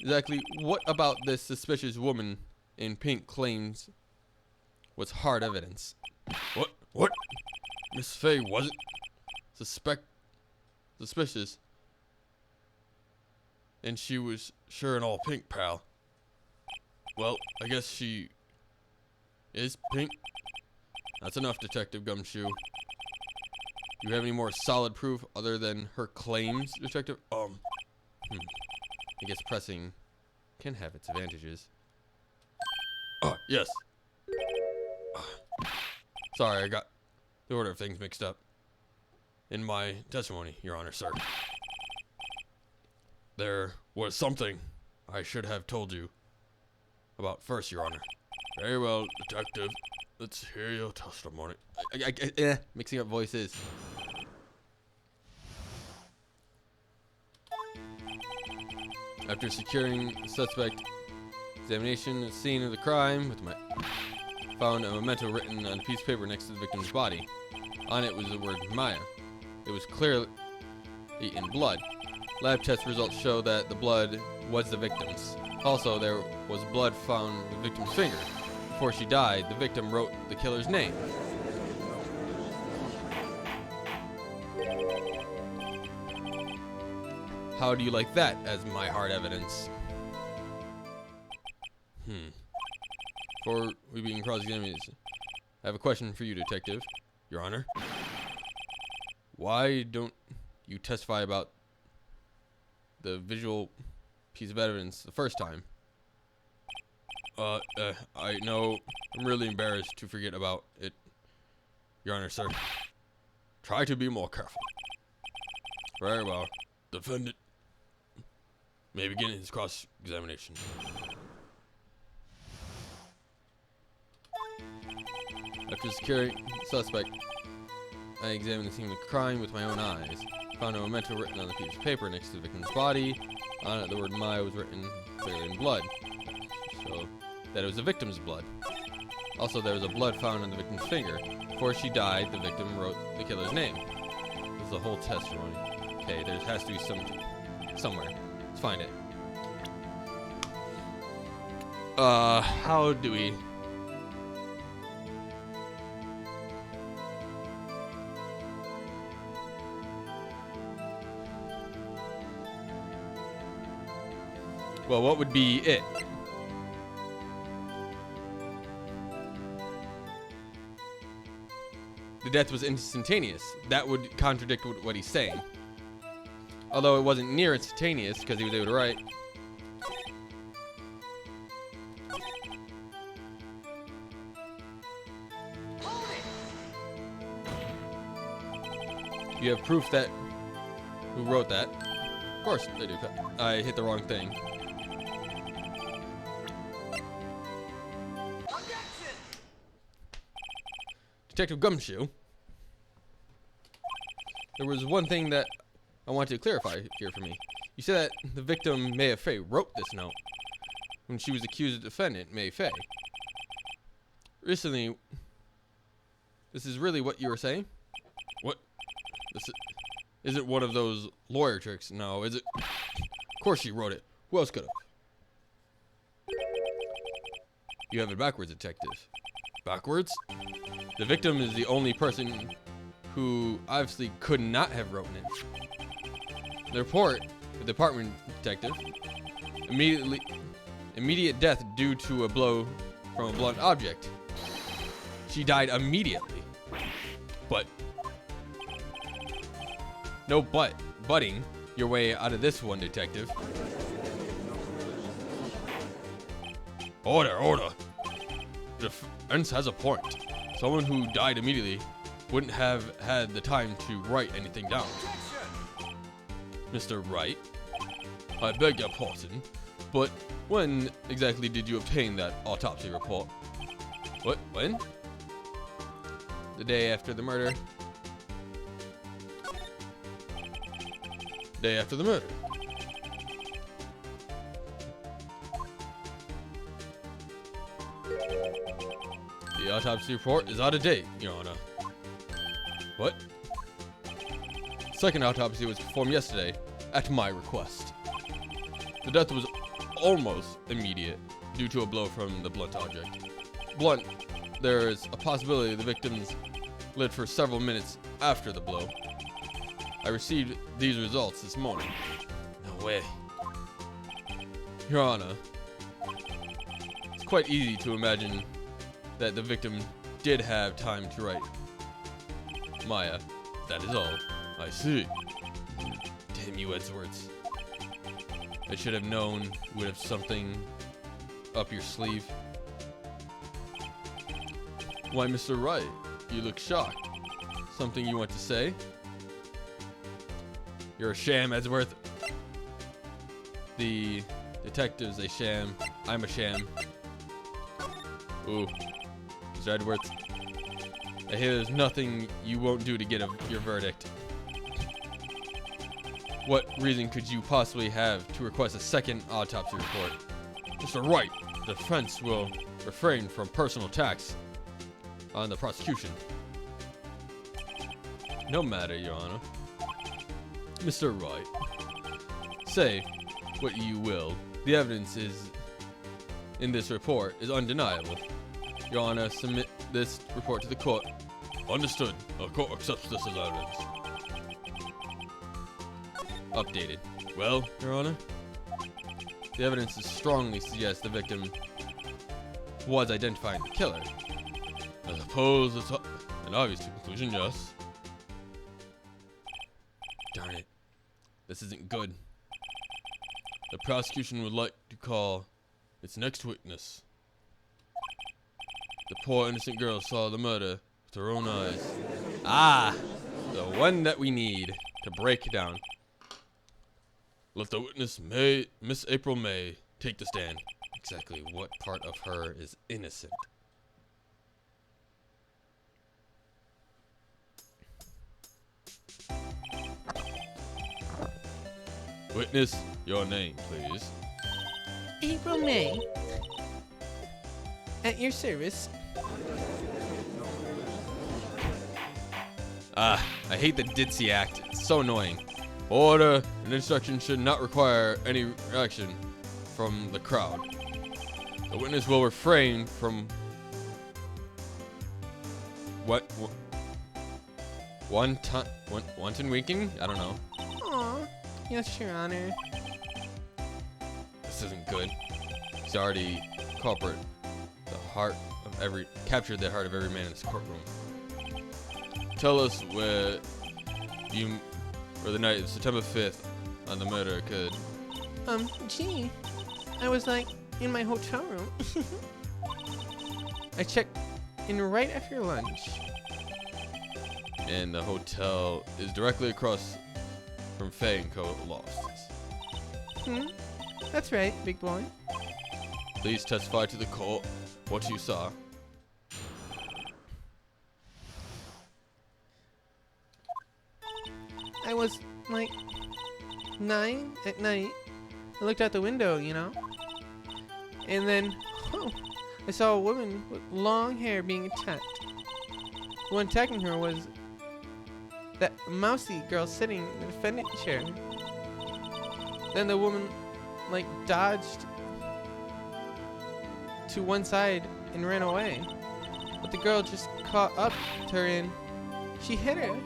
Exactly. What about this suspicious woman in pink claims was hard evidence? What? Miss Faye wasn't. Suspicious. And she was sure and all pink, pal. Well, I guess she is pink. That's enough, Detective Gumshoe. Do you have any more solid proof other than her claims, Detective? I guess pressing can have its advantages. Yes. Sorry, I got The order of things mixed up. In my testimony, Your Honor, sir. There was something I should have told you about first, Your Honor. Very well, Detective. Let's hear your testimony. mixing up voices. After securing the suspect examination scene of the crime with my found a memento written on a piece of paper next to the victim's body. On it was the word Maya. It was clearly in blood. Lab test results show that the blood was the victim's. Also, there was blood found on the victim's finger. Before she died, the victim wrote the killer's name. How do you like that as my hard evidence? Before we begin cross-examination, I have a question for you, Detective. Your Honor? Why don't you testify about the visual piece of evidence the first time? I know I'm really embarrassed to forget about it, Your Honor, sir. Try to be more careful. Very well. Defendant may begin his cross-examination. After securing the suspect, I examined the scene of the crime with my own eyes. Found a memento written on the piece of paper next to the victim's body. On it, the word Maya was written clearly in blood, so that it was the victim's blood. Also, there was a blood found on the victim's finger. Before she died, the victim wrote the killer's name. This is the whole testimony. Okay, there has to be something somewhere. Let's find it. How do we? Well, what would be it? The death was instantaneous. That would contradict what he's saying. Although it wasn't near instantaneous because he was able to write. You have proof that who wrote that? Of course I do. I hit the wrong thing. Objection! Detective Gumshoe. There was one thing that I wanted to clarify here for me. You said that the victim, Maya Fey, wrote this note when she was accused of defendant, May Fey. Recently, this is really what you were saying? What? This isn't one of those lawyer tricks, no, is it? Of course she wrote it. Who else could have? You have it backwards, detective. Backwards? The victim is the only person who obviously could not have written it. The report, the department detective, immediate death due to a blow from a blunt object. She died immediately. But No butting your way out of this one, detective. Order. The defense has a point. Someone who died immediately wouldn't have had the time to write anything down. Mr. Wright, I beg your pardon, but when exactly did you obtain that autopsy report? What? When? The day after the murder. Day after the murder. The autopsy report is out of date, Your Honor. What? Second autopsy was performed yesterday, at my request. The death was almost immediate, due to a blow from the blunt object. Blunt, there is a possibility the victims lived for several minutes after the blow. I received these results this morning. No way. Your Honor, it's quite easy to imagine that the victim did have time to write. Maya, that is all. I see. Damn you, Edgeworth. I should have known you would have something up your sleeve. Why, Mr. Wright, you look shocked. Something you want to say? You're a sham, Edgeworth. The detective's a sham. I'm a sham. Ooh. Mr. Edgeworth. I hear there's nothing you won't do to get your verdict. What reason could you possibly have to request a second autopsy report? Mr. Wright, the defense will refrain from personal attacks on the prosecution. No matter, Your Honor. Mr. Wright, say what you will. The evidence in this report is undeniable. Your Honor, submit this report to the court. Understood. The court accepts this as evidence. Updated. Well, Your Honor, the evidence strongly suggests the victim was identifying the killer. I suppose it's an obvious conclusion, yes. Darn it. This isn't good. The prosecution would like to call its next witness. The poor innocent girl saw the murder with her own eyes. Ah! The one that we need to break down. Let the witness, Miss April May, take the stand. Exactly what part of her is innocent? Witness, your name, please. April May. At your service. Ah, I hate the ditzy act. It's so annoying. Order. An instruction should not require any reaction from the crowd. The witness will refrain from wanton winking? I don't know. Aw. Yes, Your Honor. This isn't good. He's already captured the heart of every man in this courtroom. Tell us where the night of September 5th on the murder occurred. Gee. I was like in my hotel room. I checked in right after lunch. And the hotel is directly across from Fay & Co. Lofts. That's right, big boy. Please testify to the court what you saw. I was like 9 at night. I looked out the window, you know. And then, I saw a woman with long hair being attacked. The one attacking her was that mousy girl sitting in the defendant chair. Then the woman, like, dodged to one side and ran away. But the girl just caught up to her and she hit her.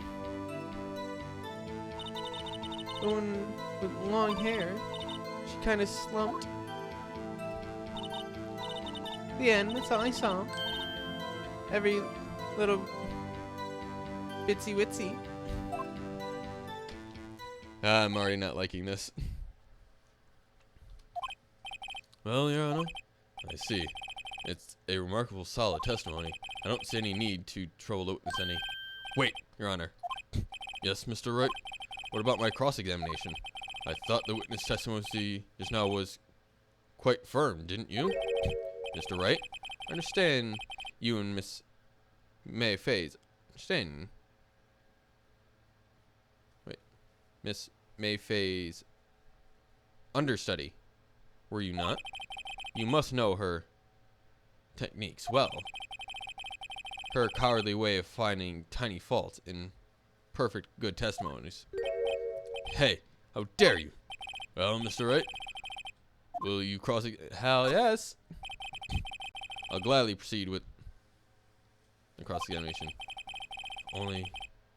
The one with long hair, she kind of slumped. The end, that's all I saw. Every little bitsy witsy. I'm already not liking this. Well, Your Honor, I see. It's a remarkable solid testimony. I don't see any need to trouble the witness any. Wait, Your Honor. yes, Mr. Wright. What about my cross-examination? I thought the witness testimony just now was quite firm, didn't you? Mr. Wright, I understand you and Miss May Faye's understand. Wait, Miss May Faye's understudy, were you not? You must know her techniques well. her cowardly way of finding tiny faults in perfect good testimonies. Hey, how dare you? Well, Mr. Wright, will you cross? Hell yes. I'll gladly proceed with the cross-examination. Only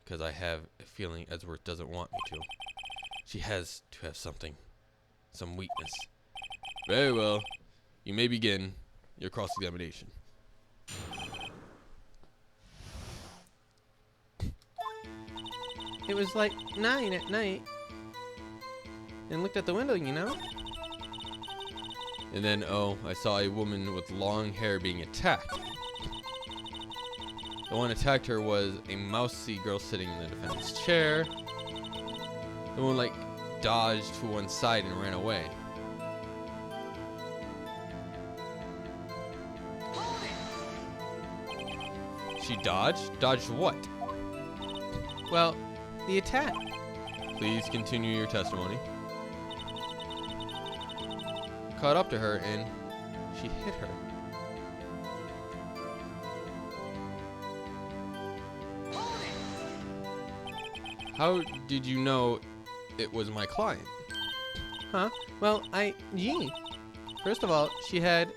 because I have a feeling Edgeworth doesn't want me to. She has to have something, some weakness. Very well. You may begin your cross-examination. It was like 9 at night. And looked at the window, you know? And then, oh, I saw a woman with long hair being attacked. The one attacked her was a mousy girl sitting in the defendant's chair. The one, like, dodged to one side and ran away. She dodged? Dodged what? Well, the attack. Please continue your testimony. Caught up to her and she hit her. How did you know it was my client? Huh? Well, gee. First of all, she had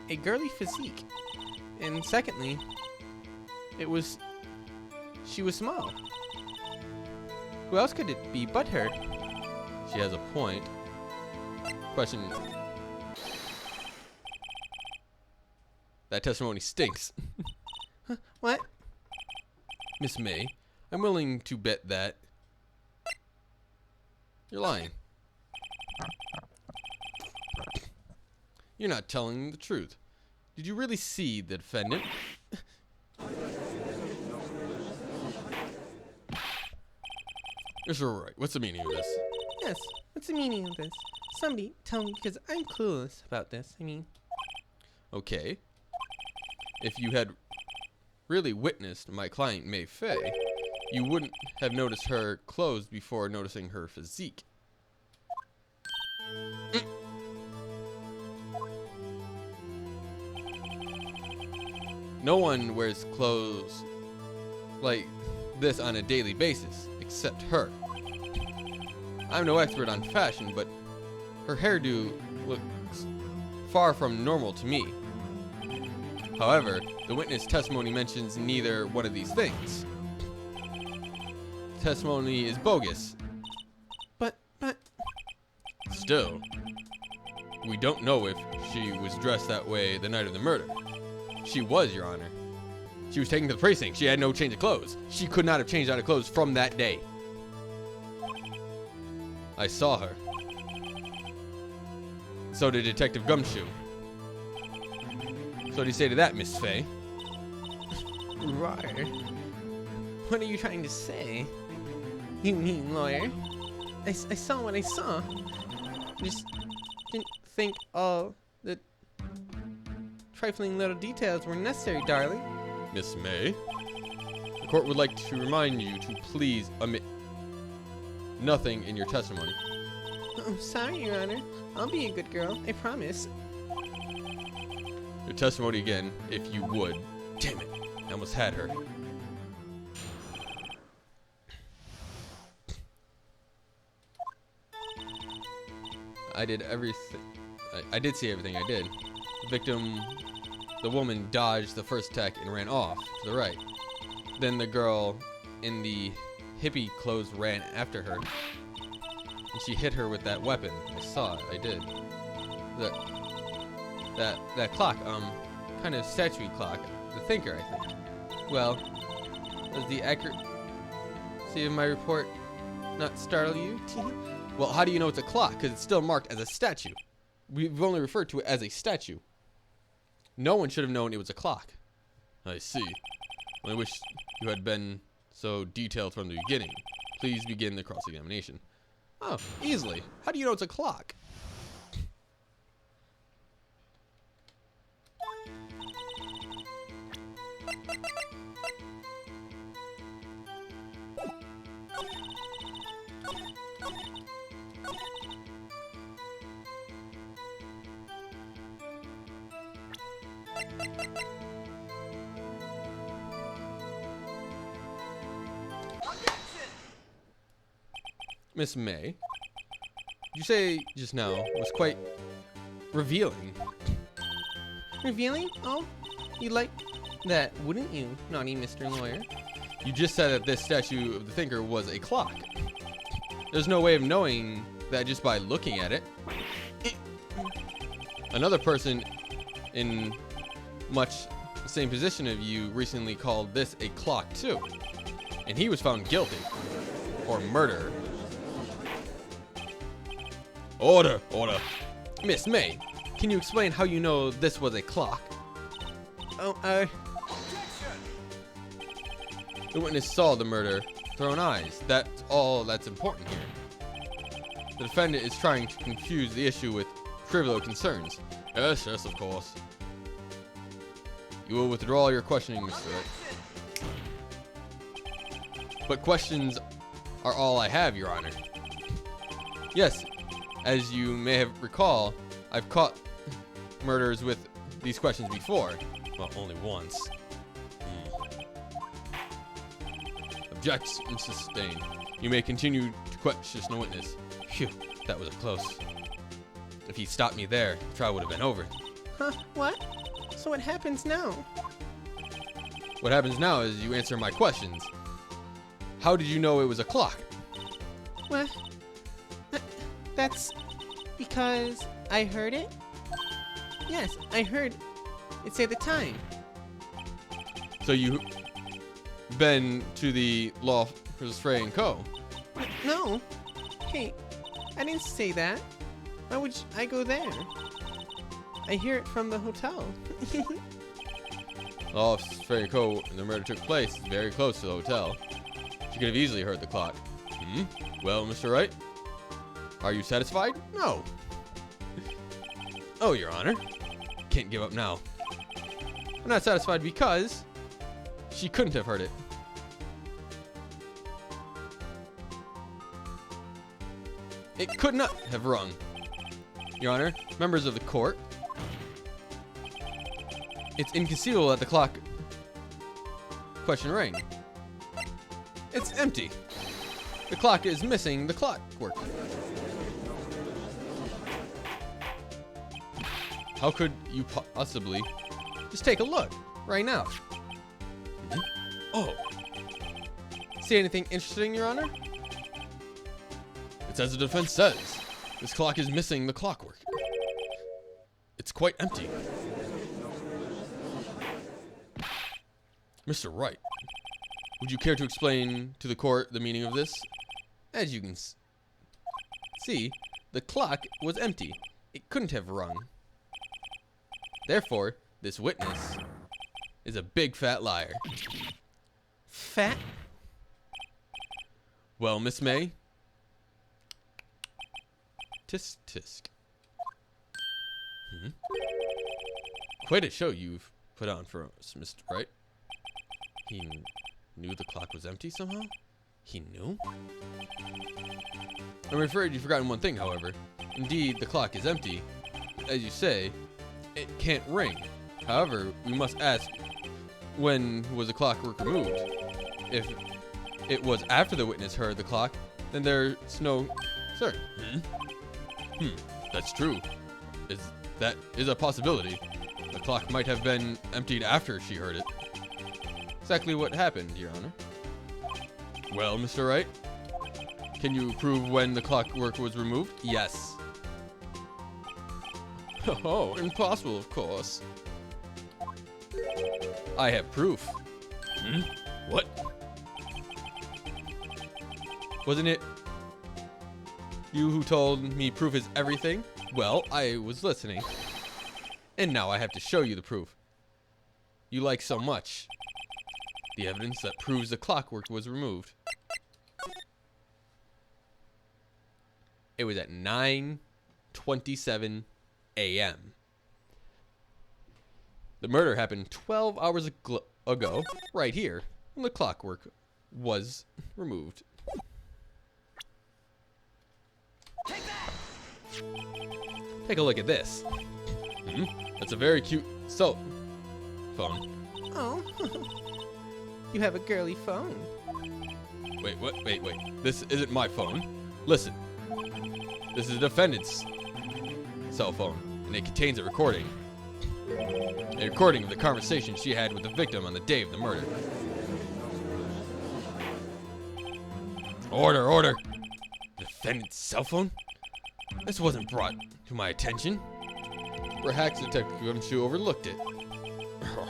a girly physique. And secondly, she was small. Who else could it be but her? She has a point. Question. That testimony stinks. What? Miss May, I'm willing to bet that you're lying. You're not telling the truth. Did you really see the defendant? Mr. Wright, what's the meaning of this? Yes. What's the meaning of this? Somebody tell me, because I'm clueless about this. I mean, Okay. If you had really witnessed my client May Fay, you wouldn't have noticed her clothes before noticing her physique. No one wears clothes like this on a daily basis, except her. I'm no expert on fashion, but her hairdo looks far from normal to me. However, the witness testimony mentions neither one of these things. Testimony is bogus. but, Still, we don't know if she was dressed that way the night of the murder. She was, Your Honor. She was taken to the precinct. She had no change of clothes. She could not have changed out of clothes from that day. I saw her. So did Detective Gumshoe. So what do you say to that, Miss Fay? rar. What are you trying to say? You mean lawyer? I saw what I saw. Just didn't think all the trifling little details were necessary, darling. Miss May, the court would like to remind you to please omit nothing in your testimony. Oh, sorry, Your Honor. I'll be a good girl. I promise. Your testimony again, if you would. Damn it, I almost had her. I did everything. I did see everything I did. The victim, the woman, dodged the first attack and ran off to the right. Then the girl in the hippie clothes ran after her. And she hit her with that weapon. I saw it. I did. That clock, kind of statue clock. The thinker, I think. Well, does the accuracy of my report not startle you? Well, how do you know it's a clock? Because it's still marked as a statue. We've only referred to it as a statue. No one should have known it was a clock. I see. Well, I wish you had been so detailed from the beginning. Please begin the cross-examination. Oh, easily. How do you know it's a clock? Miss May, you say just now was quite revealing. Revealing? Oh, you like that, wouldn't you, naughty Mr. Lawyer? You just said that this statue of the thinker was a clock. There's no way of knowing that just by looking at it. Another person in much the same position of you recently called this a clock too. And he was found guilty. Or murder. Order! Order! Miss May, can you explain how you know this was a clock? Oh, The witness saw the murder with her own eyes. That's all that's important here. The defendant is trying to confuse the issue with trivial concerns. Yes, yes, of course. You will withdraw your questioning, Mr. Wright. But questions are all I have, Your Honor. Yes, as you may have recall, I've caught murderers with these questions before. Well, only once. Objection sustained. You may continue to question the witness. Phew, that was up close. If he stopped me there, the trial would have been over. huh, what? So what happens now? What happens now is you answer my questions. How did you know it was a clock? What? That's because I heard it? Yes, I heard it say the time. So you been to the Law versus Frey and Co. No. Hey, I didn't say that. Why would I go there? I hear it from the hotel. Law versus Frey and Co. and the murder took place very close to the hotel. She could have easily heard the clock. Well, Mr. Wright, are you satisfied? No. Oh, Your Honor. Can't give up now. I'm not satisfied because she couldn't have heard it. It could not have rung. Your Honor, members of the court, it's inconceivable that the clock question rang. It's empty. The clock is missing the clockwork. How could you possibly just take a look right now? Oh. See anything interesting, Your Honor? It's as the defense says. This clock is missing the clockwork. It's quite empty. Mr. Wright, would you care to explain to the court the meaning of this? As you can see, the clock was empty. It couldn't have rung. Therefore, this witness is a big fat liar. Fat? Well, Miss May? Tisk tisk. Quite a show you've put on for us, Mr. Wright. He knew the clock was empty somehow? He knew? I'm afraid you've forgotten one thing, however. Indeed, the clock is empty. As you say, it can't ring. However, we must ask, when was the clockwork removed? If it was after the witness heard the clock, then there's no... Sir. That's true. That is a possibility. The clock might have been emptied after she heard it. Exactly what happened, Your Honor. Well, Mr. Wright, can you prove when the clockwork was removed? Yes. Oh, impossible, of course. I have proof. What? Wasn't it you who told me proof is everything? Well, I was listening. And now I have to show you the proof you like so much. The evidence that proves the clockwork was removed. It was at 9:27 a.m. The murder happened 12 hours ago, right here, when the clockwork was removed. Take a look at this. That's a very cute phone. Oh. You have a girly phone. Wait, what? Wait. This isn't my phone. Listen. This is the defendant's cell phone, and it contains a recording. A recording of the conversation she had with the victim on the day of the murder. Order, order! Defendant's cell phone? This wasn't brought to my attention. Perhaps Detective Gumshoe overlooked it. The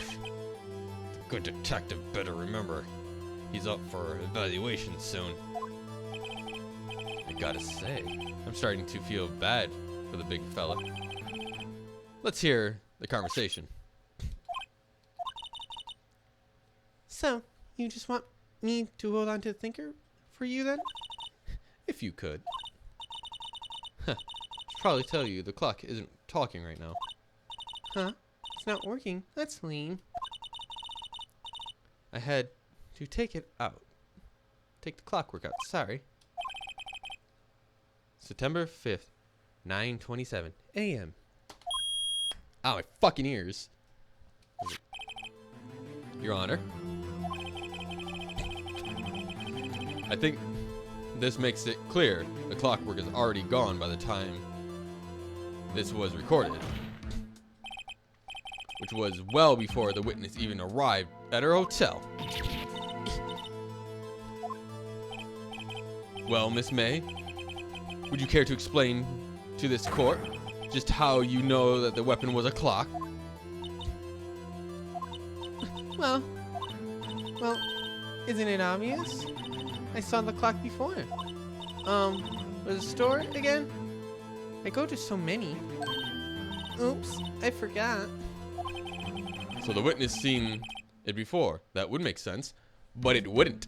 good detective better remember. He's up for evaluation soon. I gotta say, I'm starting to feel bad for the big fella. Let's hear the conversation. So, you just want me to hold on to the thinker for you then? If you could. Huh. Should probably tell you the clock isn't talking right now. Huh? It's not working. That's lame. I had to take it out. Take the clockwork out. Sorry. September 5th, 9:27 a.m. Ow, my fucking ears. Your Honor. I think this makes it clear the clockwork is already gone by the time this was recorded. Which was well before the witness even arrived at her hotel. Well, Miss May, would you care to explain to this court just how you know that the weapon was a clock? Well, isn't it obvious? I saw the clock before. Was the store again? I go to so many. Oops, I forgot. So the witness seen it before. That would make sense, but it wouldn't.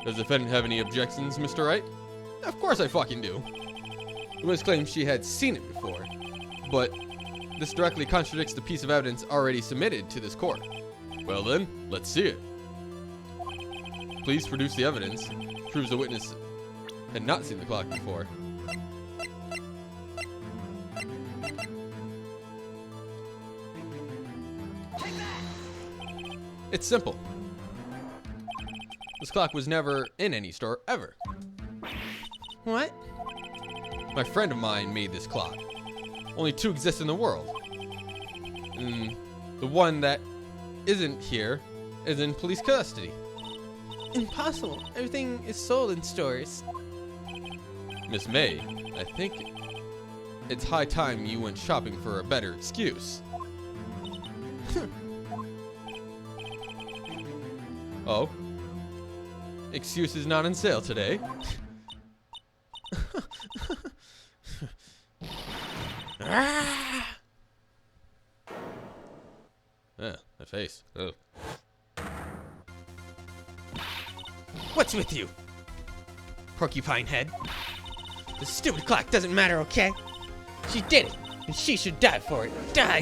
Does the defendant have any objections, Mr. Wright? Of course I fucking do. The witness claims she had seen it before, but this directly contradicts the piece of evidence already submitted to this court. Well then, let's see it. Please produce the evidence. Proves the witness had not seen the clock before. It's simple. This clock was never in any store ever. What? My friend of mine made this clock. Only two exist in the world. And the one that isn't here is in police custody. Impossible. Everything is sold in stores. Miss May, I think it's high time you went shopping for a better excuse. Oh? Excuse is not on sale today. My face. Ugh. What's with you? Porcupine head. The stupid clock doesn't matter, okay? She did it, and she should die for it. Die!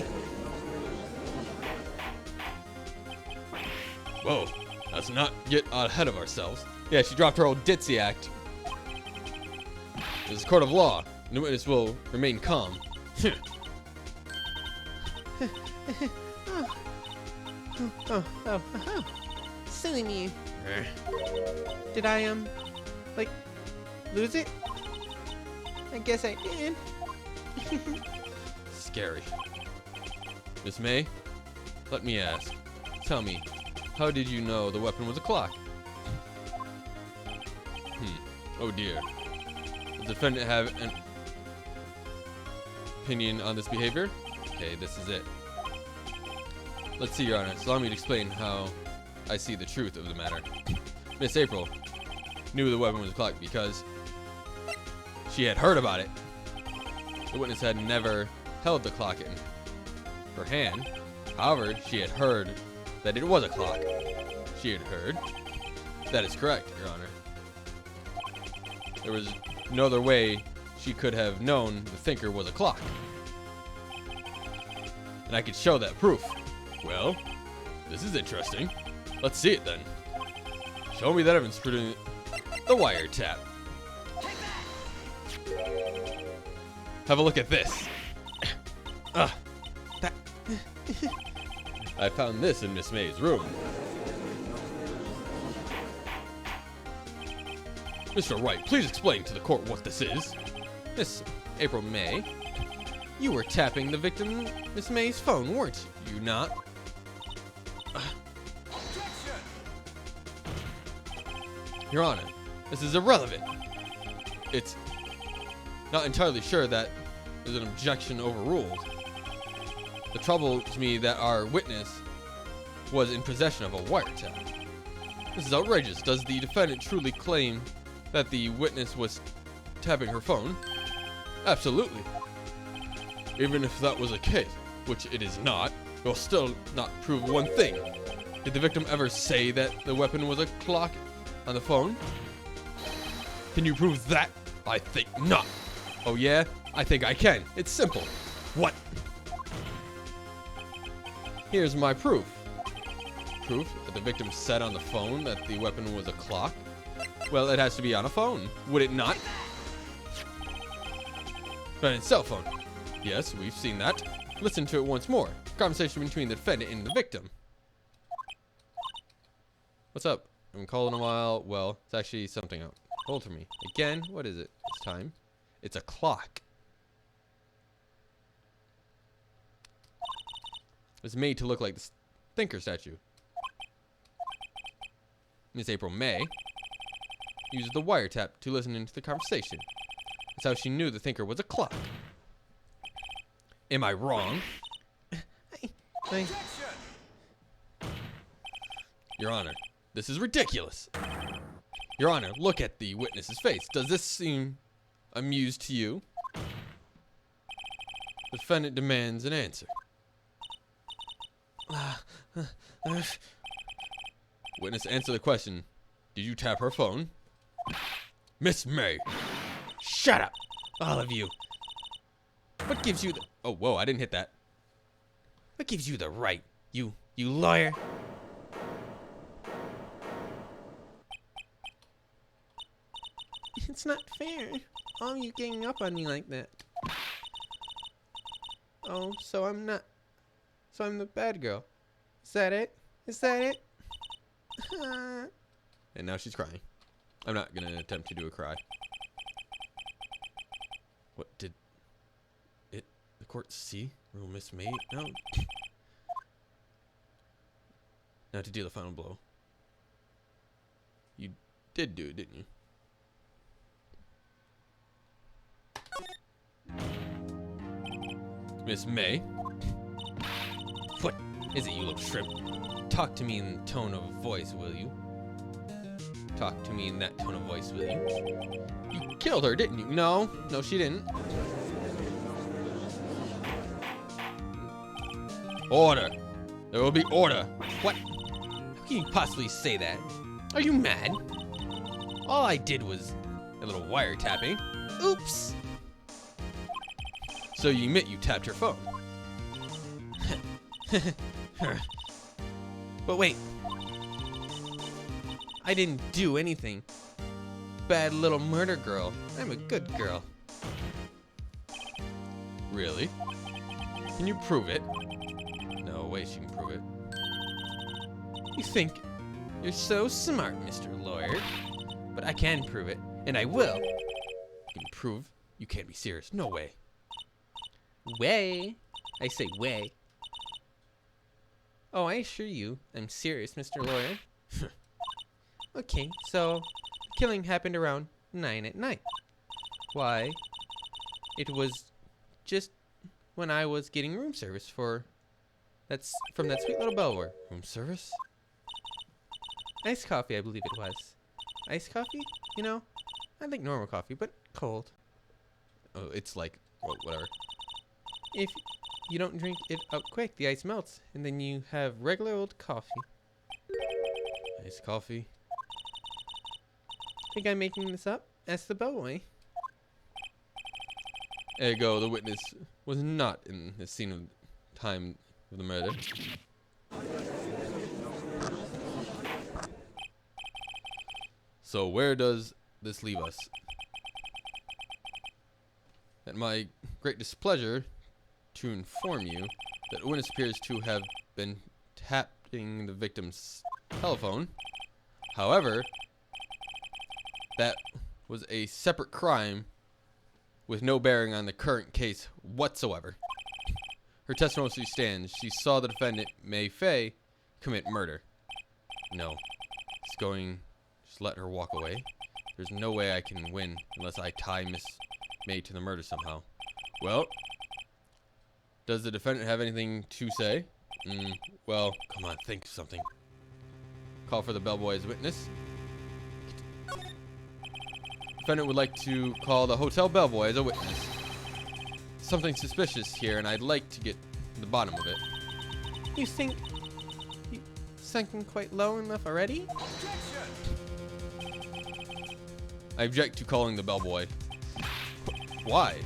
Whoa, let's not get ahead of ourselves. Yeah, she dropped her old ditzy act. This is a court of law, and the witness will remain calm. Oh. Silly me. Did I, like, lose it? I guess I did. Scary. Miss May, let me ask. Tell me, how did you know the weapon was a clock? Oh dear. Does the defendant have an opinion on this behavior? Okay, this is it. Let's see, Your Honor. Allow me to explain how I see the truth of the matter. Miss April knew the weapon was a clock because she had heard about it. The witness had never held the clock in her hand. However, she had heard that it was a clock. She had heard. That is correct, Your Honor. There was no other way she could have known the thinker was a clock. And I could show that proof. Well, this is interesting. Let's see it then. Show me that evidence proving the wiretap. Have a look at this. That... I found this in Miss May's room. Mr. Wright, please explain to the court what this is. Miss April May, you were tapping the victim, Miss May's phone, weren't you not? Objection! Your Honor, this is irrelevant. It's not entirely sure that there's an objection overruled. The trouble to me that our witness was in possession of a wiretap. This is outrageous. Does the defendant truly claim that the witness was tapping her phone? Absolutely. Even if that was the case, which it is not, it will still not prove one thing. Did the victim ever say that the weapon was a clock on the phone? Can you prove that? I think not. Oh yeah? I think I can. It's simple. What? Here's my proof. Proof that the victim said on the phone that the weapon was a clock? Well, it has to be on a phone, would it not? But a cell phone. Yes, we've seen that. Listen to it once more. Conversation between the defendant and the victim. What's up? I haven't called in a while. Well, it's actually something out. Hold for me. Again, what is it? It's time. It's a clock. It's made to look like the thinker statue. Miss April May uses the wiretap to listen into the conversation. That's how she knew the thinker was a clock. Am I wrong? Objection! Your Honor, this is ridiculous. Your Honor, look at the witness's face. Does this seem amused to you? The defendant demands an answer. Witness, answer the question. Did you tap her phone? Miss May. Shut up, all of you. What gives you the... Oh, whoa, I didn't hit that. What gives you the right, you lawyer? It's not fair. All of you ganging up on me like that. Oh, so I'm not... So I'm the bad girl. Is that it? Is that it? And now she's crying. I'm not going to attempt to do a cry. What did it... The court see? Rule Miss May? No. Now to deal the final blow. You did do it, didn't you? Miss May? What is it, you little shrimp? Talk to me in tone of voice, will you? Talk to me in that tone of voice, will you? You killed her, didn't you? No, she didn't. Order. There will be order. What? How can you possibly say that? Are you mad? All I did was a little wiretapping. Oops! So you admit you tapped her phone? But wait. I didn't do anything. Bad little murder girl. I'm a good girl. Really? Can you prove it? No way she can prove it. You think you're so smart, Mr. Lawyer. But I can prove it, and I will. You can prove you can't be serious. No way. Way. I say way. Oh, I assure you, I'm serious, Mr. Lawyer. Okay, so killing happened around 9 at night. Why? It was just when I was getting room service from that sweet little bellwether. Room service? Iced coffee, I believe it was. Iced coffee? You know, I like normal coffee, but cold. Oh, it's like, well, whatever. If you don't drink it up quick, the ice melts, and then you have regular old coffee. Iced coffee. Think I'm making this up? Ask the bellboy. Ergo, the witness was not in the scene of time of the murder. So where does this leave us? At my great displeasure to inform you that the witness appears to have been tapping the victim's telephone. However, that was a separate crime with no bearing on the current case whatsoever. Her testimony stands. She saw the defendant, May Fay, commit murder. No. Just let her walk away. There's no way I can win unless I tie Miss May to the murder somehow. Well, does the defendant have anything to say? Well, come on, think of something. Call for the bellboy as witness. Defendant would like to call the hotel bellboy as a witness. Something suspicious here, and I'd like to get to the bottom of it. You think you sunken quite low enough already? I object to calling the bellboy. Why?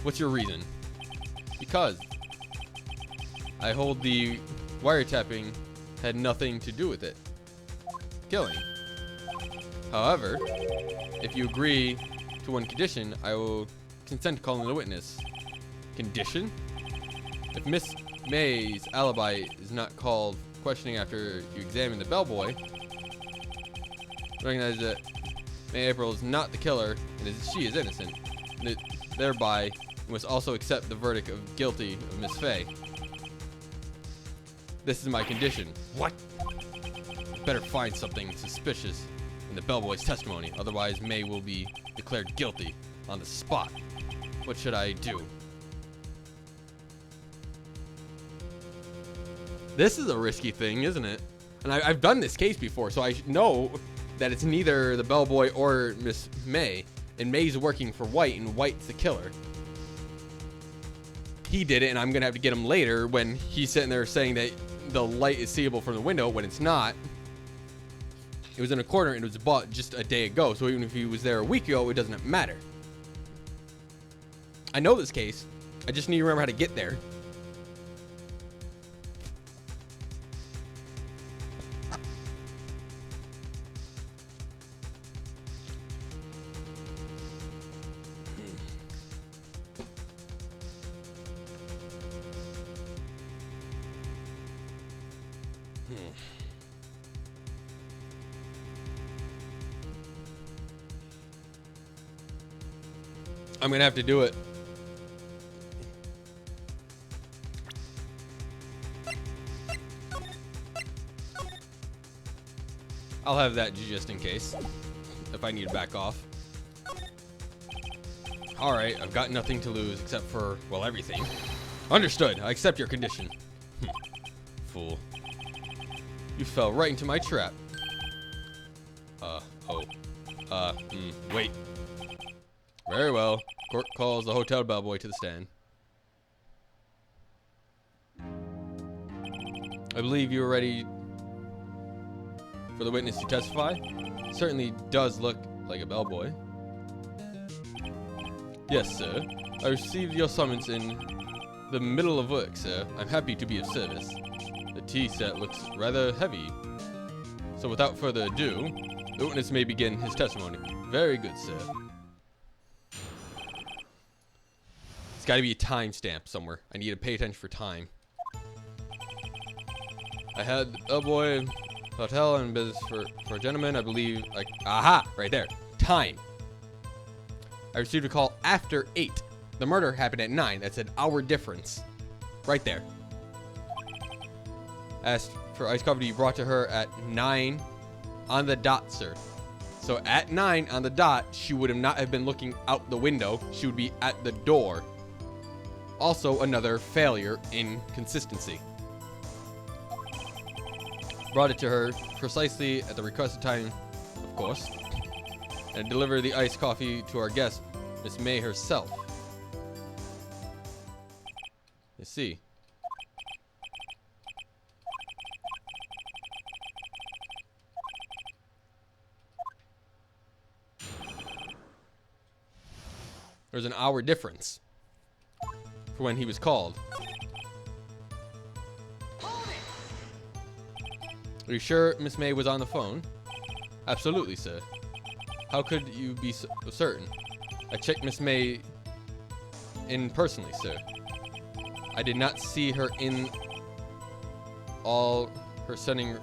What's your reason? Because I hold the wiretapping had nothing to do with it. Killing. However, if you agree to one condition, I will consent to calling the witness. Condition? If Miss May's alibi is not called questioning after you examine the bellboy, recognize that May April is not the killer and she is innocent. Thereby, you must also accept the verdict of guilty of Miss Fay. This is my condition. What? You better find something suspicious in the bellboy's testimony, otherwise May will be declared guilty on the spot. What should I do? This is a risky thing, isn't it? And I've done this case before, so I know that it's neither the bellboy or Miss May. And May's working for White, and White's the killer. He did it, and I'm going to have to get him later when he's sitting there saying that the light is seeable from the window when it's not. It was in a corner, and it was bought just a day ago, so even if he was there a week ago, it doesn't matter. I know this case. I just need to remember how to get there. I'm gonna have to do it. I'll have that just in case, if I need to back off. Alright, I've got nothing to lose except for, well, everything. Understood. I accept your condition. Fool. You fell right into my trap. Wait. Very well. Court calls the hotel bellboy to the stand. I believe you are ready for the witness to testify. Certainly does look like a bellboy. Yes, sir. I received your summons in the middle of work, sir. I'm happy to be of service. The tea set looks rather heavy. So without further ado, the witness may begin his testimony. Very good, sir. It's got to be a timestamp somewhere. I need to pay attention for time. I had the bellboy hotel and business for a gentleman, I believe. Like, aha, right there. Time. I received a call after 8. The murder happened at 9. That's an hour difference. Right there. Asked for iced coffee to be brought to her at 9 on the dot, sir. So at 9 on the dot, she would have not have been looking out the window. She would be at the door. Also another failure in consistency. Brought it to her precisely at the requested time, of course, and delivered the iced coffee to our guest, Miss May herself. Let's see. There's an hour difference for when he was called. Are you sure Miss May was on the phone? Absolutely, sir. How could you be so certain? I checked Miss May in personally, sir. I did not see her in all her sending her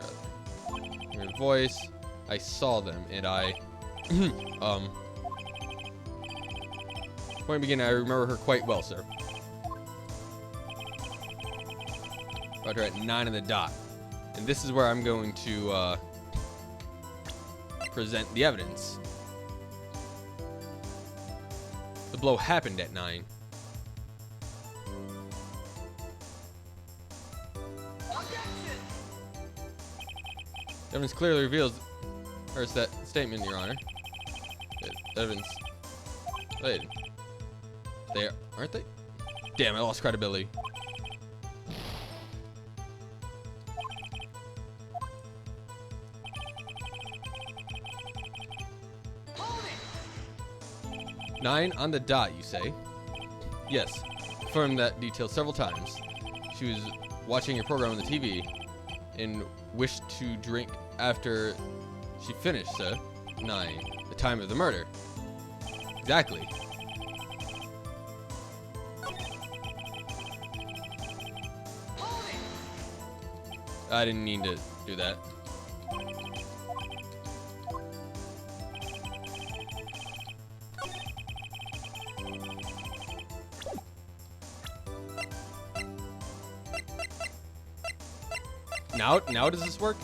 voice. I saw them, and I Point beginning, I remember her quite well, sir. Got her at 9 on the dot. And this is where I'm going to present the evidence. The blow happened at 9. Evidence clearly reveals her that statement, Your Honor. Evidence. Wait. They aren't they? Damn, I lost credibility. Nine on the dot, you say? Yes. Confirmed that detail several times. She was watching your program on the TV and wished to drink after she finished, sir. 9. The time of the murder. Exactly. I didn't mean to do that. Now does this work?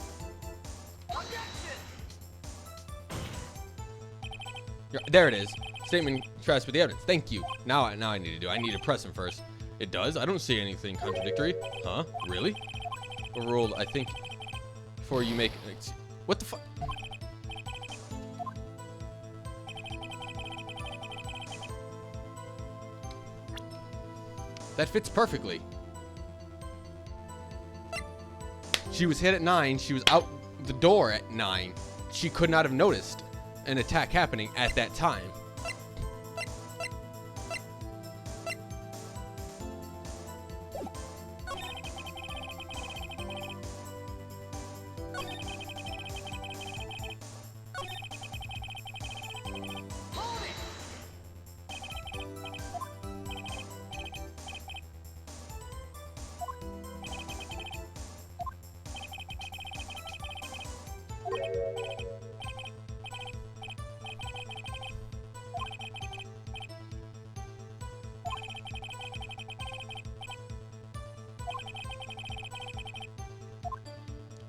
There it is. Statement contrasts with the evidence. Thank you. Now I need to do. I need to press him first. It does. I don't see anything contradictory. Huh? Really? Overruled. I think before you make. What the fuck? That fits perfectly. She was hit at 9. She was out the door at 9. She could not have noticed an attack happening at that time.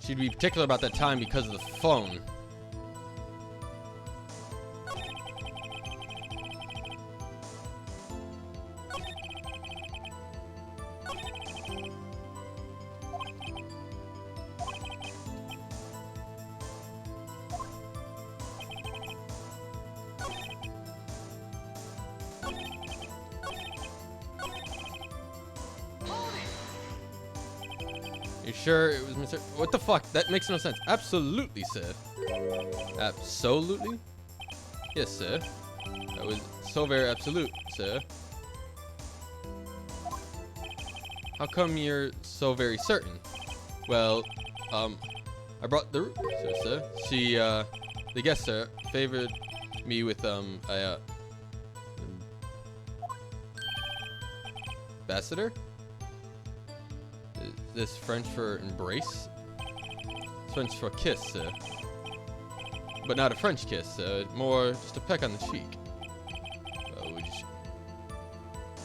She'd be particular about that time because of the phone. You sure it was Mr. What the fuck? That makes no sense. Absolutely, sir. Absolutely? Yes, sir. That was so very absolute, sir. How come you're so very certain? Well, I brought the sir. She, the guest, sir, favored me with, ambassador? Is this French for embrace? It's French for kiss, sir. But not a French kiss, more just a peck on the cheek.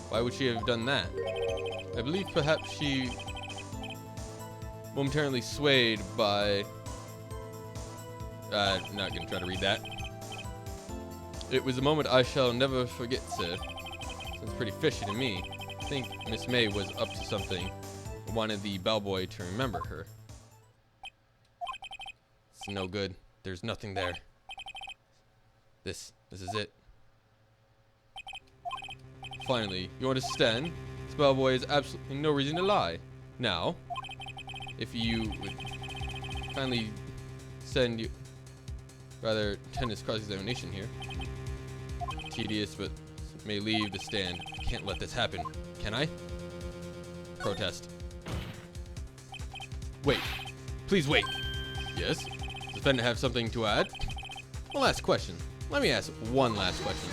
Why would she have done that? I believe perhaps she momentarily swayed by... not gonna try to read that. It was a moment I shall never forget, sir. Sounds pretty fishy to me. I think Miss May was up to something. Wanted the bellboy to remember her. It's no good. There's nothing there. This is it. Finally, you understand? This bellboy has absolutely no reason to lie. Now, if you would kindly send you rather tennis cross-examination here. Tedious, but may leave the stand. Can't let this happen. Can I? Protest. Wait. Please wait. Yes? Does the defendant have something to add? One last question. Let me ask one last question.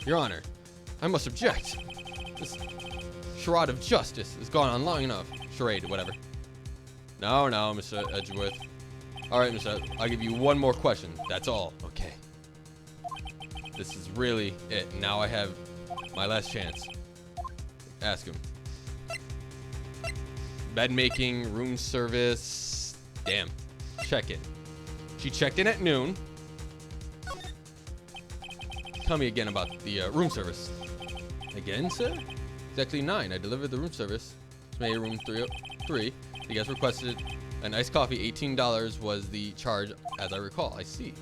Your Honor, I must object. This charade of justice has gone on long enough. Charade, whatever. No, Mr. Edgeworth. Alright, I'll give you one more question. That's all. Okay. This is really it. Now I have my last chance. Ask him. Bed making, room service. Damn. Check in. She checked in at noon. Tell me again about the room service. Again, sir? Exactly 9. I delivered the room service. May room 303. The guest requested an iced coffee. $18 was the charge, as I recall. I see.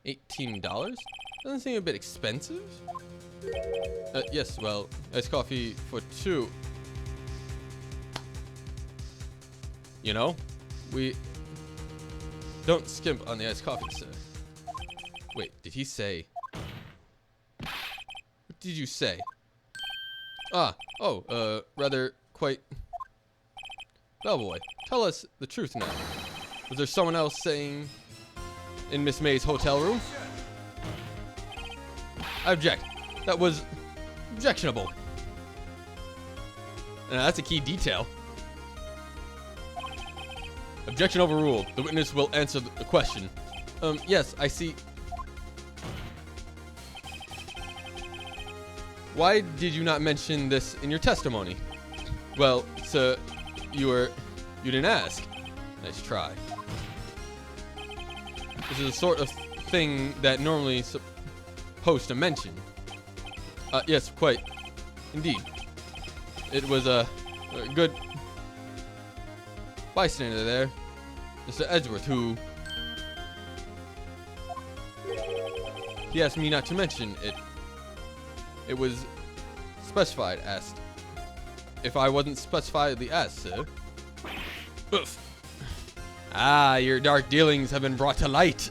$18? Doesn't seem a bit expensive. Yes, well, iced coffee for 2. You know, we don't skimp on the iced coffee, sir. Wait, did he say? What did you say? Rather quite. Bellboy, tell us the truth now. Was there someone else saying in Miss May's hotel room? I object. That was objectionable. That's a key detail. Objection overruled. The witness will answer the question. Yes, I see. Why did you not mention this in your testimony? Well, sir, you didn't ask. Nice try. This is the sort of thing that normally supposed to mention. Yes, quite. Indeed. It was a good bystander there, Mr. Edgeworth, who he asked me not to mention it. It was specified, asked. If I wasn't specifiedly asked, sir. Oof. Your dark dealings have been brought to light.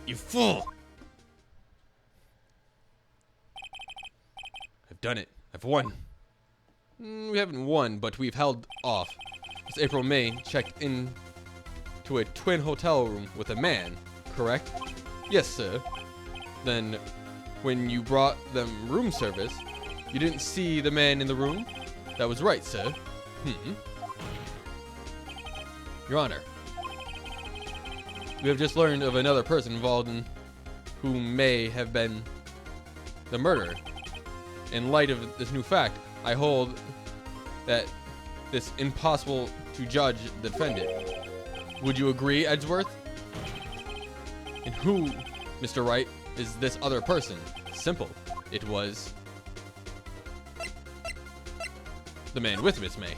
You fool. I've done it. I've won. We haven't won, but we've held off. This April May checked in to a twin hotel room with a man, correct? Yes, sir. Then, when you brought them room service, you didn't see the man in the room? That was right, sir. Your Honor, we have just learned of another person involved in who may have been the murderer. In light of this new fact, I hold that this impossible to judge the defendant. Would you agree, Edgeworth? And who, Mr. Wright, is this other person? Simple. It was the man with Miss May,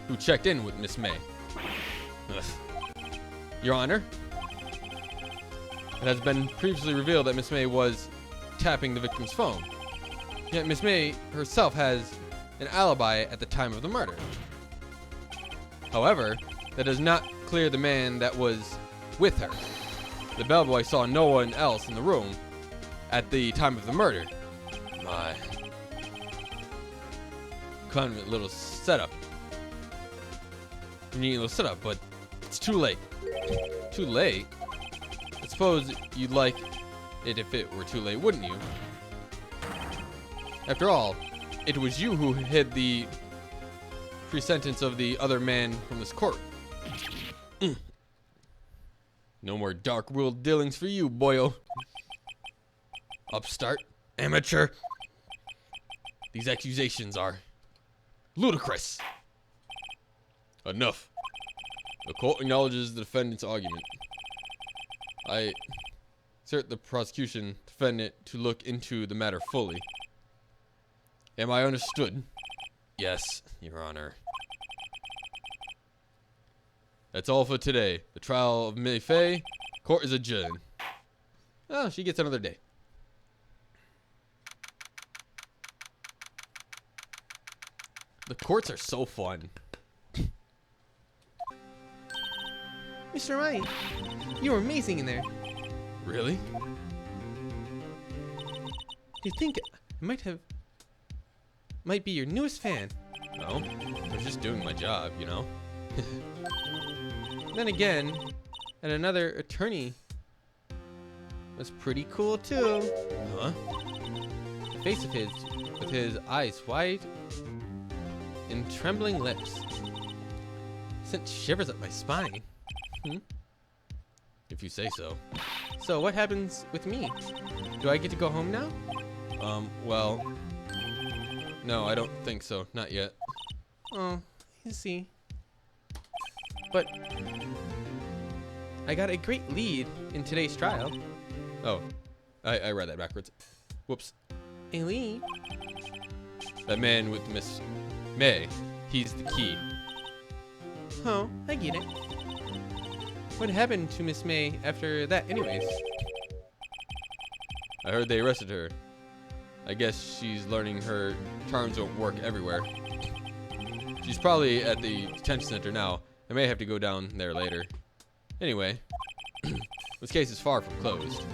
who checked in with Miss May. Ugh. Your Honor, it has been previously revealed that Miss May was tapping the victim's phone. Yet Miss May herself has an alibi at the time of the murder. However, that does not clear the man that was with her. The bellboy saw no one else in the room at the time of the murder. My convenient little setup. You need a little setup, but it's too late. Too late? I suppose you'd like it if it were too late, wouldn't you? After all, it was you who hid the pre-sentence of the other man from this court. No more dark-willed dealings for you, boyo. Upstart. Amateur. These accusations are ludicrous. Enough. The court acknowledges the defendant's argument. I exhort the prosecution defendant to look into the matter fully. Am I understood? Yes, Your Honor. That's all for today. The trial of May Fay. Court is adjourned. Oh, she gets another day. The courts are so fun. Mr. Wright, you were amazing in there. Really? Do you think I might be your newest fan? No, I was just doing my job, you know? Then again, and another attorney was pretty cool too. Huh? The face of his, with his eyes white and trembling lips, sent shivers up my spine. if you say so. So what happens with me? Do I get to go home now? Well, no, I don't think so. Not yet. Oh, I see. But I got a great lead in today's trial. Oh, I read that backwards. Whoops. A lead? That man with Miss May, he's the key. Oh, I get it. What happened to Miss May after that anyways? I heard they arrested her. I guess she's learning her charms won't work everywhere. She's probably at the detention center now. I may have to go down there later. Anyway, this case is far from closed.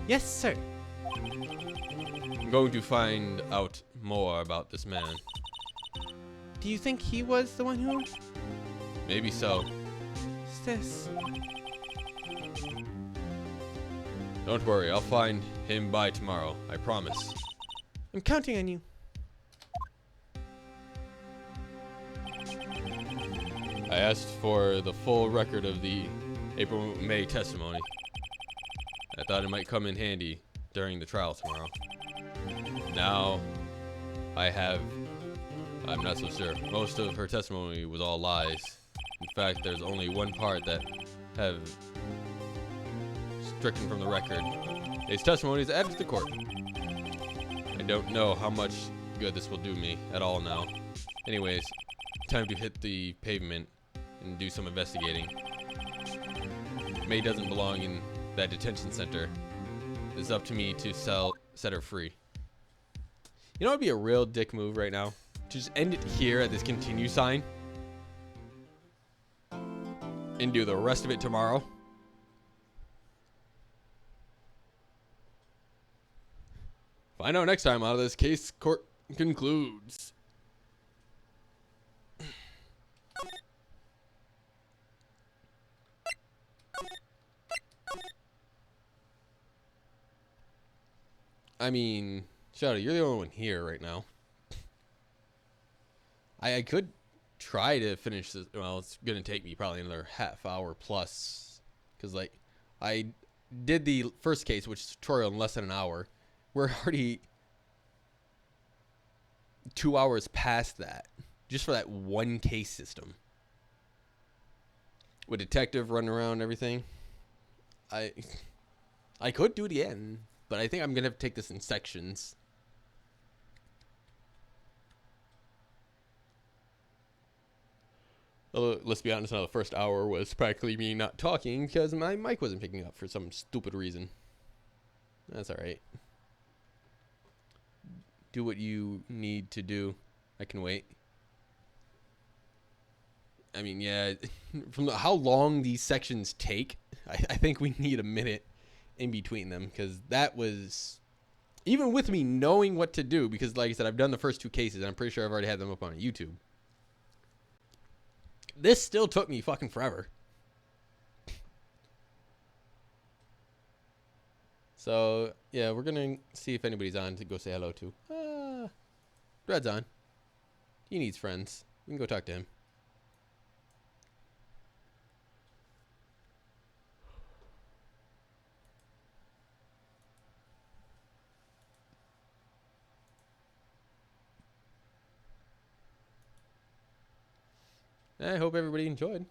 Yes, sir. I'm going to find out more about this man. Do you think he was the one who... Maybe so. Sis. Don't worry, I'll find him by tomorrow. I promise. I'm counting on you. I asked for the full record of the April-May testimony. I thought it might come in handy during the trial tomorrow. Now, I'm not so sure. Most of her testimony was all lies. In fact, there's only one part that have stricken from the record. His testimony is added to the court. I don't know how much good this will do me at all now. Anyways, time to hit the pavement and do some investigating. May doesn't belong in that detention center. It's up to me to set her free. You know what would be a real dick move right now? To just end it here at this continue sign and do the rest of it tomorrow. Find out next time out of this case court concludes. I mean, Shadow, you're the only one here right now. I could try to finish this. Well, it's gonna take me probably another half hour plus, because like I did the first case, which is tutorial in less than an hour. We're already 2 hours past that, just for that one case system. With detective running around and everything, I could do it again, but I think I'm gonna have to take this in sections. Although, let's be honest, now the first hour was practically me not talking because my mic wasn't picking up for some stupid reason. That's alright. Do what you need to do. I can wait. I mean, yeah, from how long these sections take, I think we need a minute in between them, because that was, even with me knowing what to do, because like I said, I've done the first two cases, and I'm pretty sure I've already had them up on YouTube. This still took me fucking forever. So, yeah, we're going to see if anybody's on to go say hello to. Red's on. He needs friends. We can go talk to him. I hope everybody enjoyed.